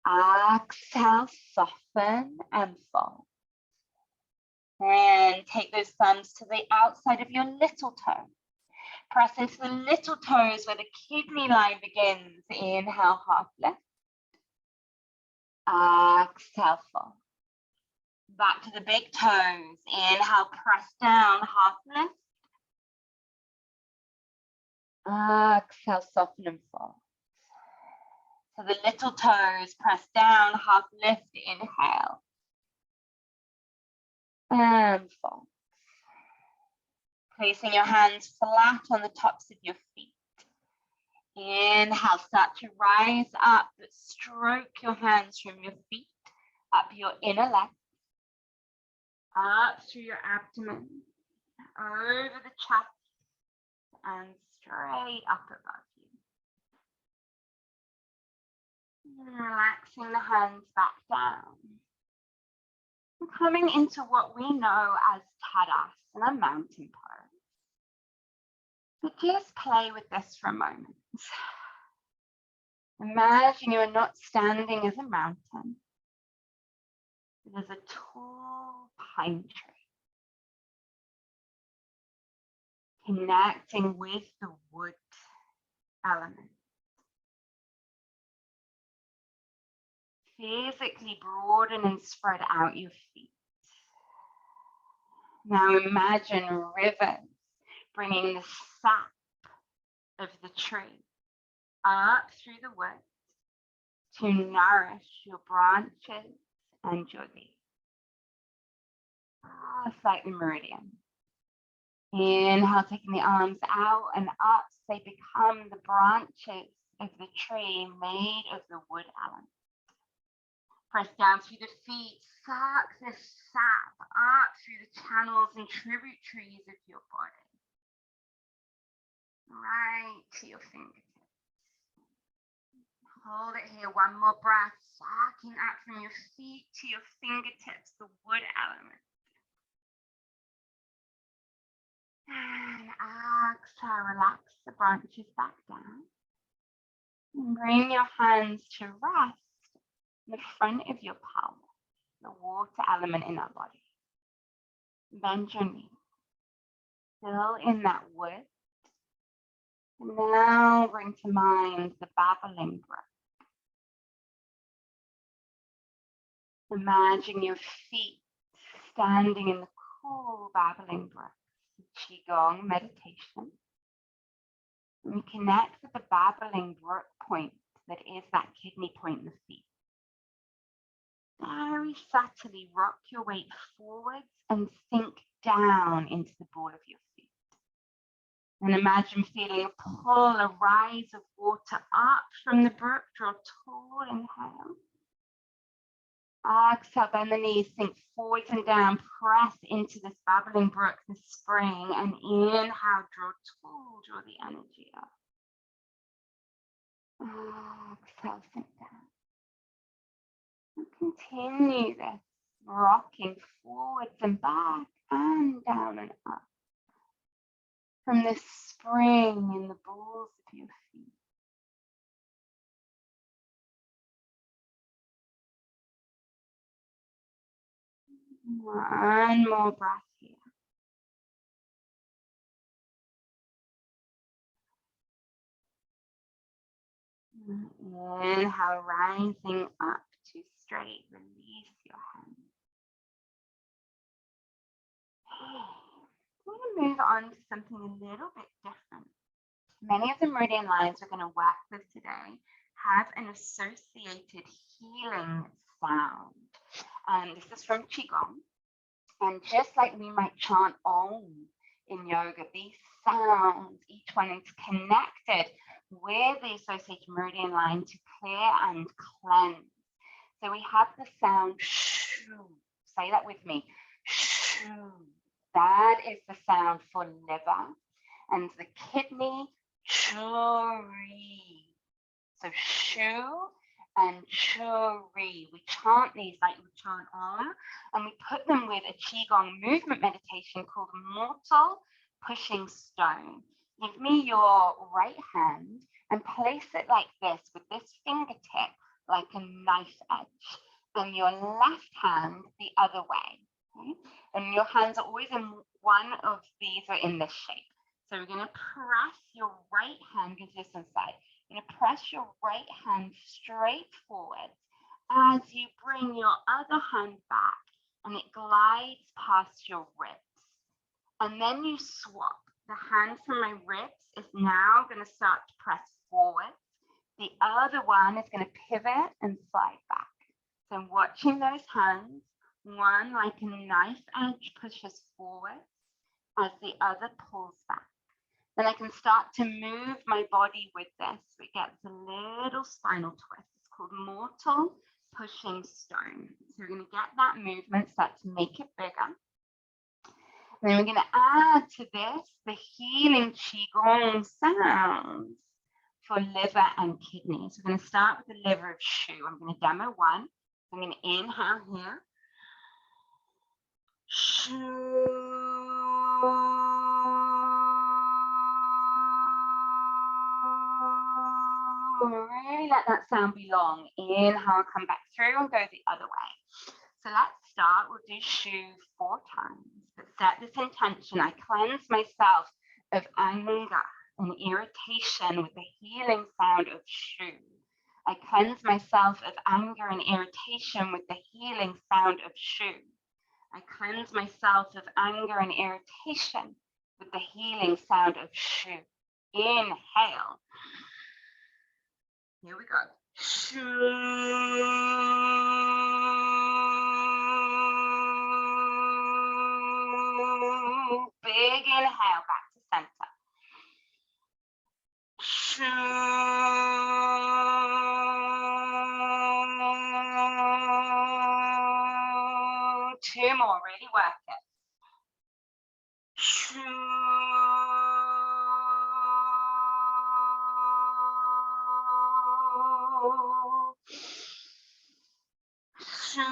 Exhale, soften and fold. And take those thumbs to the outside of your little toe. Press into the little toes where the kidney line begins. Inhale, half lift. Exhale, fold. Back to the big toes. Inhale, press down, half lift. Exhale, soften and fold. So the little toes, press down, half lift, inhale. And fold. Placing your hands flat on the tops of your feet. Inhale, start to rise up, stroke your hands from your feet, up your inner legs, up through your abdomen, over the chest, and straight up above you. And relaxing the hands back down. And coming into what we know as Tadasana, mountain pose. But just play with this for a moment. Imagine you are not standing as a mountain, but as a tall pine tree, connecting with the wood element. Physically broaden and spread out your feet. Now imagine rivers bringing the sap of the tree up through the wood to nourish your branches and your leaves. Like the meridian. Inhale, taking the arms out and up, so they become the branches of the tree made of the wood element. Press down through the feet, suck the sap up through the channels and tributaries of your body. Right to your fingertips. Hold it here, one more breath, sucking up from your feet to your fingertips, the wood element. And exhale, relax the branches back down. And bring your hands to rest in the front of your pelvis, the water element in our body. Bend your knees. Fill in that wood. And now bring to mind the babbling brook. Imagine your feet standing in the cool babbling brook. Qigong meditation. And we connect with the babbling brook point that is that kidney point in the feet. Very subtly rock your weight forwards and sink down into the ball of your feet. And imagine feeling a pull, a rise of water up from the brook. Draw a tall inhale. Exhale, bend the knees, sink forwards and down, press into this babbling brook, the spring, and inhale, draw tall, draw the energy up. Exhale, sink down. And continue this, rocking forwards and back and down and up. From this spring in the balls of your feet. One more breath here. Inhale, rising up to straight, release your hands. I'm going to move on to something a little bit different. Many of the meridian lines we're going to work with today have an associated healing sound. This is from Qigong. And just like we might chant Om in yoga, these sounds, each one is connected with the associated meridian line to clear and cleanse. So we have the sound shoo. Say that with me. Shoo. That is the sound for liver. And the kidney, churi. So shu and churi. We chant these like we chant Om, and we put them with a Qigong movement meditation called Mortal Pushing Stone. Give me your right hand and place it like this with this fingertip like a knife edge, and your left hand the other way. Okay? And your hands are always in one of these are in this shape. So we're going to press your right hand, go to this side. You're going to press your right hand straight forward as you bring your other hand back and it glides past your ribs. And then you swap. The hand from my ribs is now going to start to press forward. The other one is going to pivot and slide back. So I'm watching those hands. One like a knife edge pushes forward as the other pulls back. Then I can start to move my body with this. It gets a little spinal twist. It's called mortal pushing stone. So we're going to get that movement, start to make it bigger. And then we're going to add to this the healing Qigong sounds for liver and kidney. So we're going to start with the liver of Shu. I'm going to demo one. I'm going to inhale here. Shu. Really let that sound be long. Inhale, come back through and go the other way. So let's start. We'll do Shu 4 times. But set this intention. I cleanse myself of anger and irritation with the healing sound of Shu. I cleanse myself of anger and irritation with the healing sound of Shu. I cleanse myself of anger and irritation with the healing sound of Shu. Inhale. Here we go. Shu. Big inhale back to center. Shu. 2 more, really work it. Shu. Shu.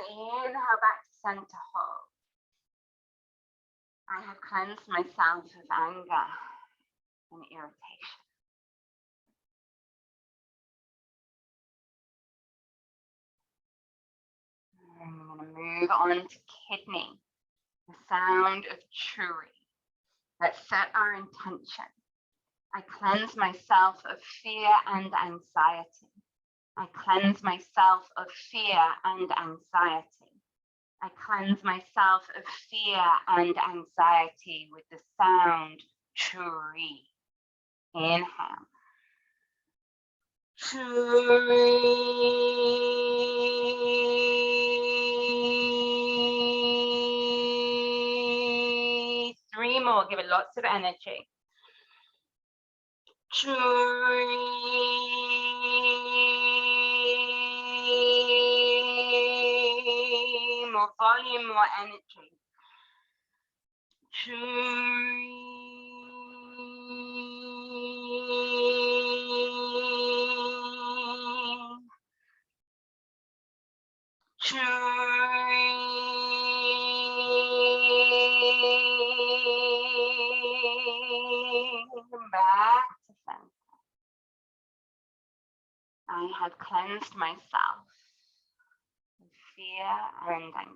Inhale back to center, hold. I have cleansed myself of anger and irritation. And I'm going to move on to kidney, the sound of churi. Let's set our intention. I cleanse myself of fear and anxiety. I cleanse myself of fear and anxiety. I cleanse myself of fear and anxiety with the sound churi. Inhale. Churi. 3 more. Give it lots of energy. Churi. More volume, more energy. Churi. Back to center. I have cleansed myself of fear and anxiety.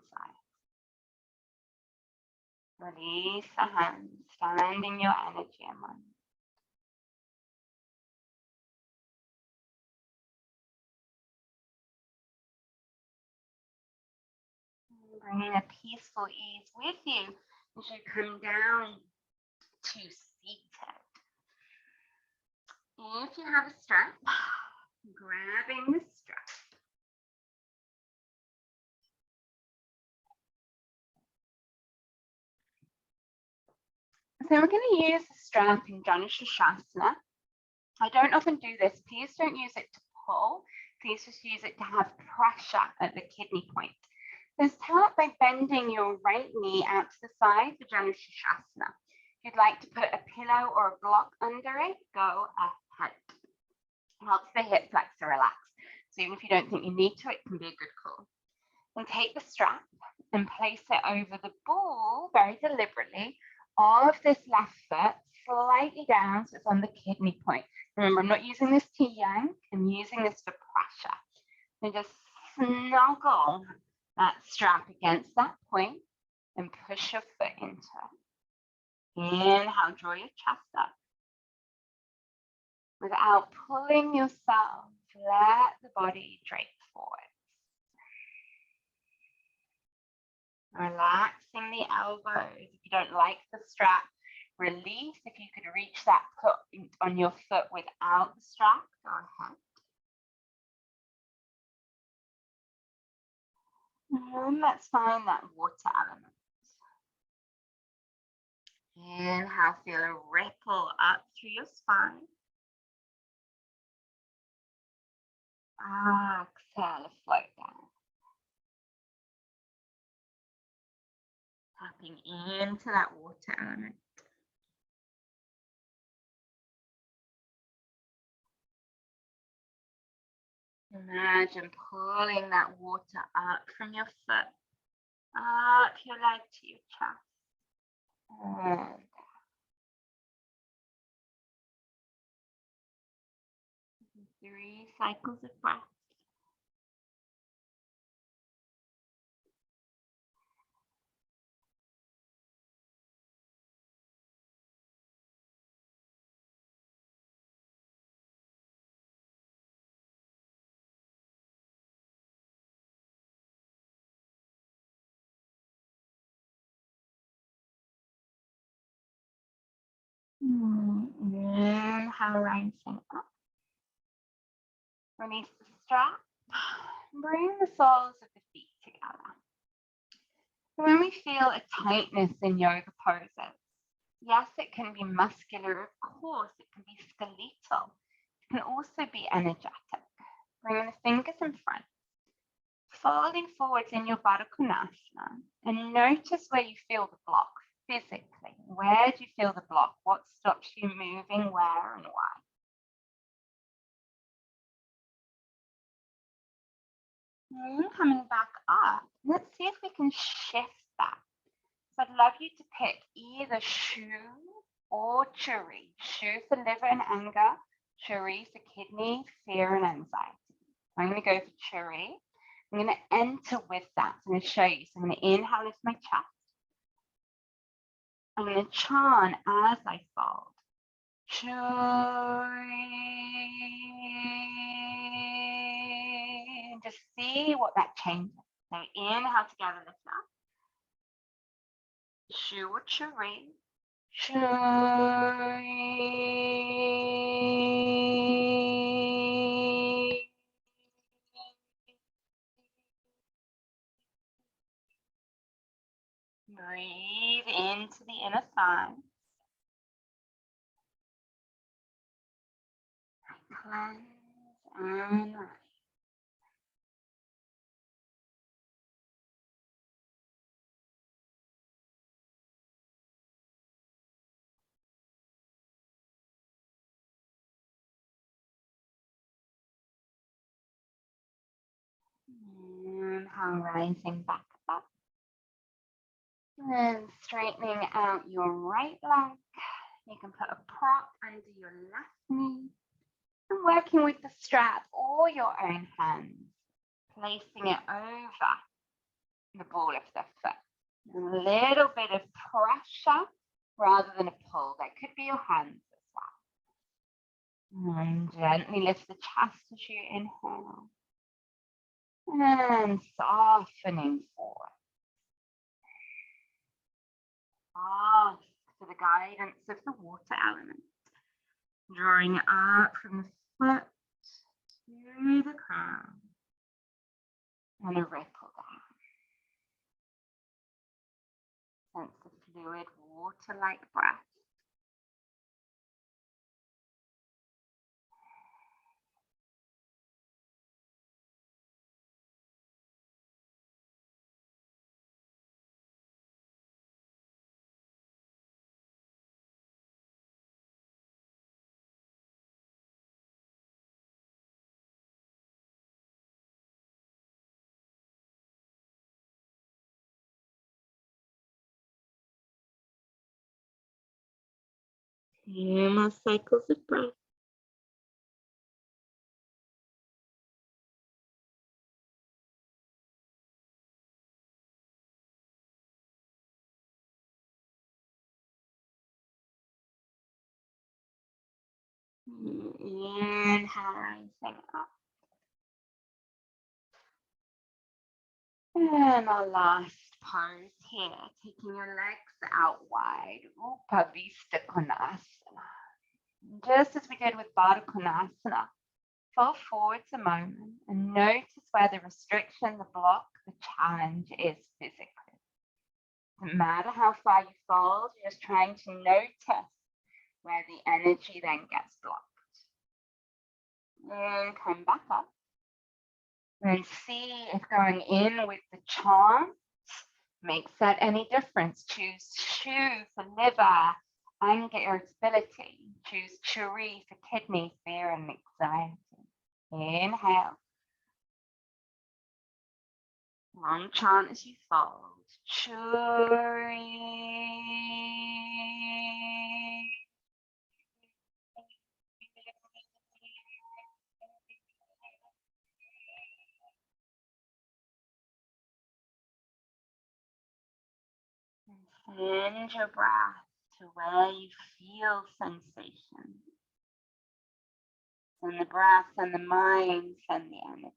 Release the hands, stand in your energy and mind. Bringing a peaceful ease with you as you come down to seated. If you have a strap, grabbing the strap. So we're going to use the strap in Janushasana. I don't often do this. Please don't use it to pull. Please just use it to have pressure at the kidney point. So start by bending your right knee out to the side for Janushasana. If you'd like to put a pillow or a block under it, go ahead. Helps the hip flexor relax. So even if you don't think you need to, it can be a good call. And take the strap and place it over the ball very deliberately of this left foot, slightly down so it's on the kidney point. Remember, I'm not using this to yank, I'm using this for pressure. And just snuggle that strap against that point and push your foot into it. Inhale, draw your chest up. Without pulling yourself, let the body drape forward. Relaxing the elbows. If you don't like the strap, release. If you could reach that foot on your foot without the strap, go ahead. And let's find that water element. Inhale, feel a ripple up through your spine. Exhale, float down. Tapping into that water element. Imagine pulling that water up from your foot, up your leg to your chest. And 3 cycles of breath. Inhale, rising up. Release the strap. Bring the soles of the feet together. When we feel a tightness in yoga poses, yes, it can be muscular, of course, it can be skeletal. It can also be energetic. Bring the fingers in front, folding forwards in your Baddha Konasana, and notice where you feel the block physically. Where do you feel the block? What stops you moving where and why? Coming back up, let's see if we can shift that. So I'd love you to pick either Shu or Churi. Shu for liver and anger, Churi for kidney, fear and anxiety. I'm going to go for Churi. I'm going to enter with that. So I'm going to show you. So I'm going to inhale, lift my chest. I'm going to chant as I fold. Churi. And just see what that changes. So inhale together, lift up. Shu or Churi. Churi. Breathe into the inner thigh. Cleanse and rise. Inhale, rising back up. And straightening out your right leg. You can put a prop under your left knee. And working with the strap or your own hands. Placing it over the ball of the foot. A little bit of pressure rather than a pull. That could be your hands as well. And gently lift the chest as you inhale. And softening forward. Ask for the guidance of the water element. Drawing up from the foot to the crown. And a ripple down. Sense the fluid, water-like breath. Two more cycles of breath. Inhale, rising up. And our last pose here, taking your legs out wide, Upavista Konasana. Just as we did with Baddha Konasana, Fall forwards a moment and notice where the restriction, the block, the challenge is physically. Doesn't matter how far you fold, you're just trying to notice where the energy then gets blocked. And come back up. And see if going in with the chant makes that any difference. Choose Shu for liver, anger, irritability. Choose Churi for kidney, fear and anxiety. Inhale. Long chant as you fold. Churi. Send your breath to where you feel sensation. And the breath and the mind and the energy.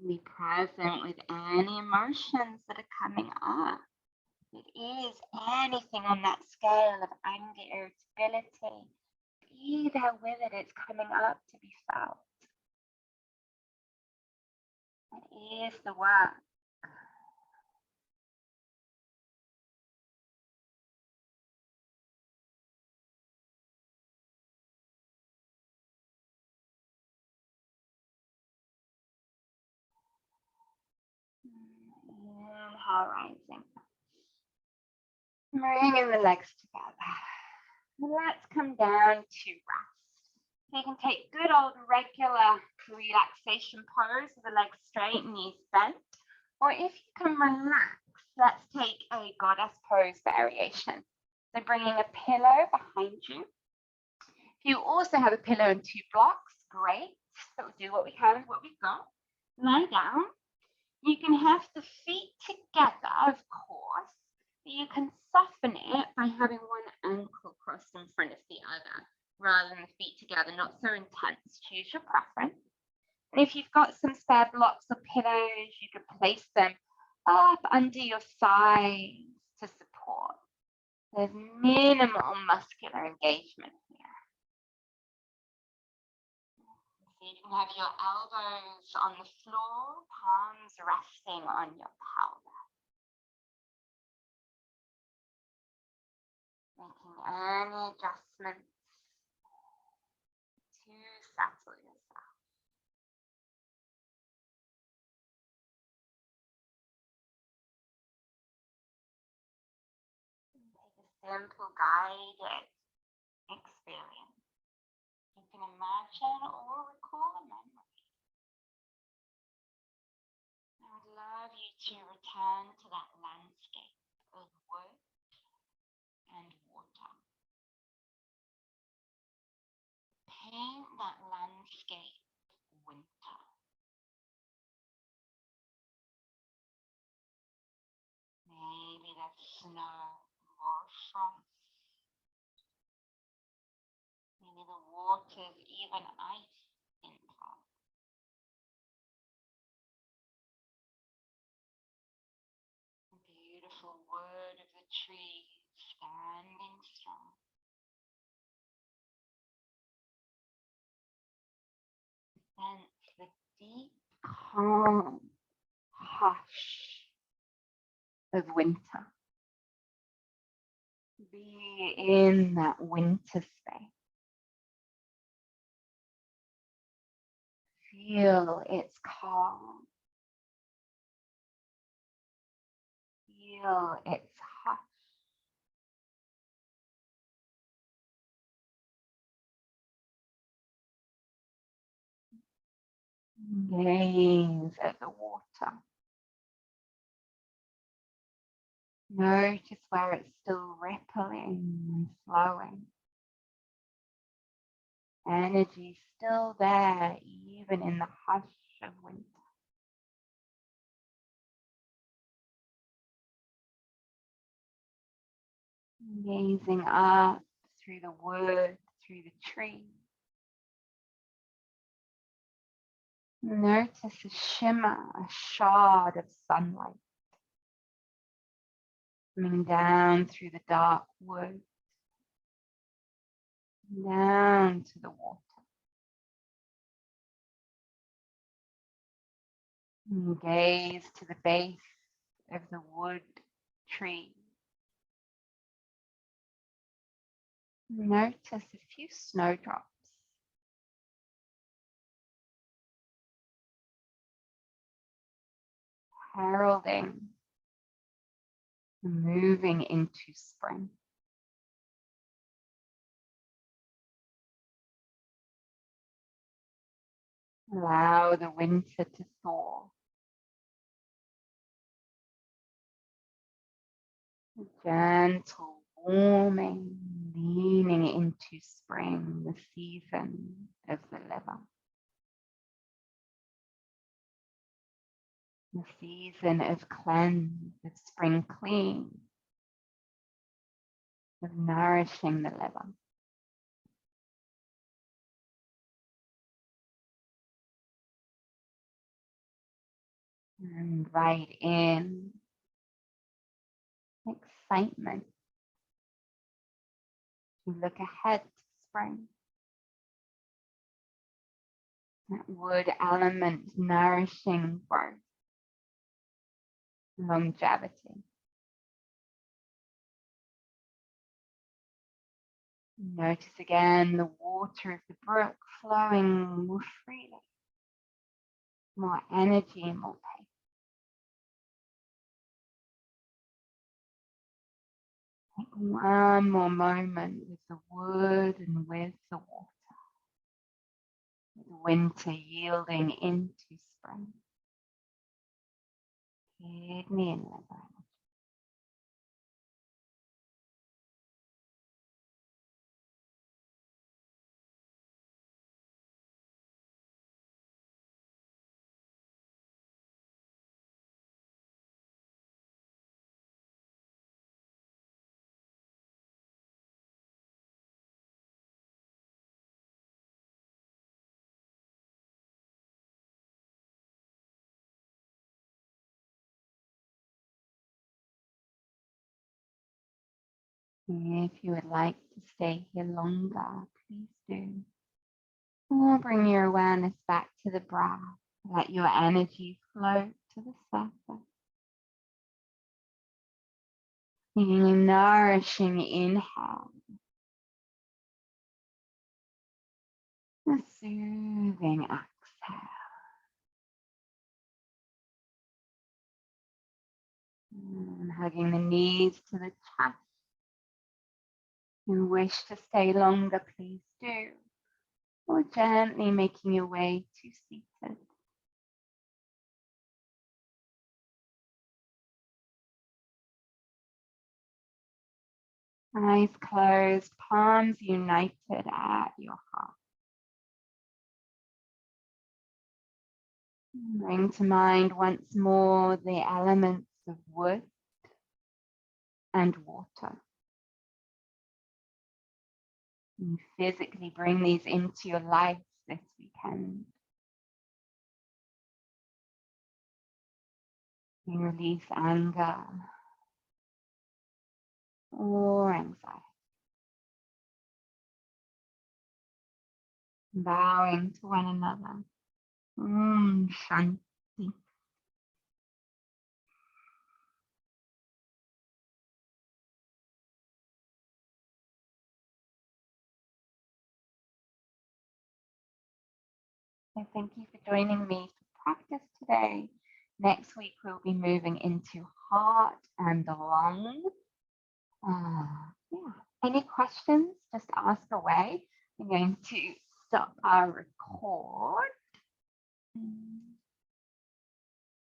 Be present with any emotions that are coming up. It is anything on that scale of anger, irritability. Be there with it. It's coming up to be felt. It is the work. Inhale, rising. Bringing the legs together. Let's come down to rest. So you can take good old regular relaxation pose with the legs straight, knees bent. Or if you can relax, let's take a goddess pose variation. So bringing a pillow behind you. If you also have a pillow and 2 blocks, great. So we'll do what we can with what we've got. Lie down. You can have the feet together, of course, but you can soften it by having one ankle crossed in front of the other, rather than the feet together, not so intense. Choose your preference. And if you've got some spare blocks or pillows, you could place them up under your thighs to support. There's minimal muscular engagement here. So you can have your elbows on the floor, palms resting on your pelvis. Making any adjustments to settle yourself. And take a simple guided experience. You can imagine or recall a memory. I would love you to return to that landscape of wood and water. Paint that landscape winter. Maybe that's snow or frost. Maybe the water's even ice in top. The beautiful wood of the trees standing strong. Sense the deep calm hush of winter. Be in that winter space. Feel its calm. Feel its hush. Gaze at the water. Notice where it's still rippling and flowing. Energy still there, even in the hush of winter. Gazing up through the wood, through the trees. Notice a shimmer, a shard of sunlight coming down through the dark wood, down to the water. And gaze to the base of the wood tree. Notice a few snowdrops. Heralding, moving into spring. Allow the winter to thaw. Gentle warming, leaning into spring, the season of the liver. The season of cleanse, of spring clean, of nourishing the liver. And invite in excitement to look ahead to spring. That wood element nourishing growth, longevity. Notice again the water of the brook flowing more freely, more energy, more pace. Take one more moment with the wood and with the water. With winter yielding into spring. Kidney and liver. If you would like to stay here longer, please do. Or bring your awareness back to the breath. Let your energy float to the surface. Taking a nourishing inhale. A soothing exhale. And hugging the knees to the chest. If you wish to stay longer, please do. Or gently making your way to seated. Eyes closed, palms united at your heart. Bring to mind once more the elements of wood and water. You physically bring these into your life this weekend. You release anger or anxiety. Bowing to one another. Shanti. So thank you for joining me for practice today. Next week, we'll be moving into heart and lung. Yeah. Any questions? Just ask away. I'm going to stop our record.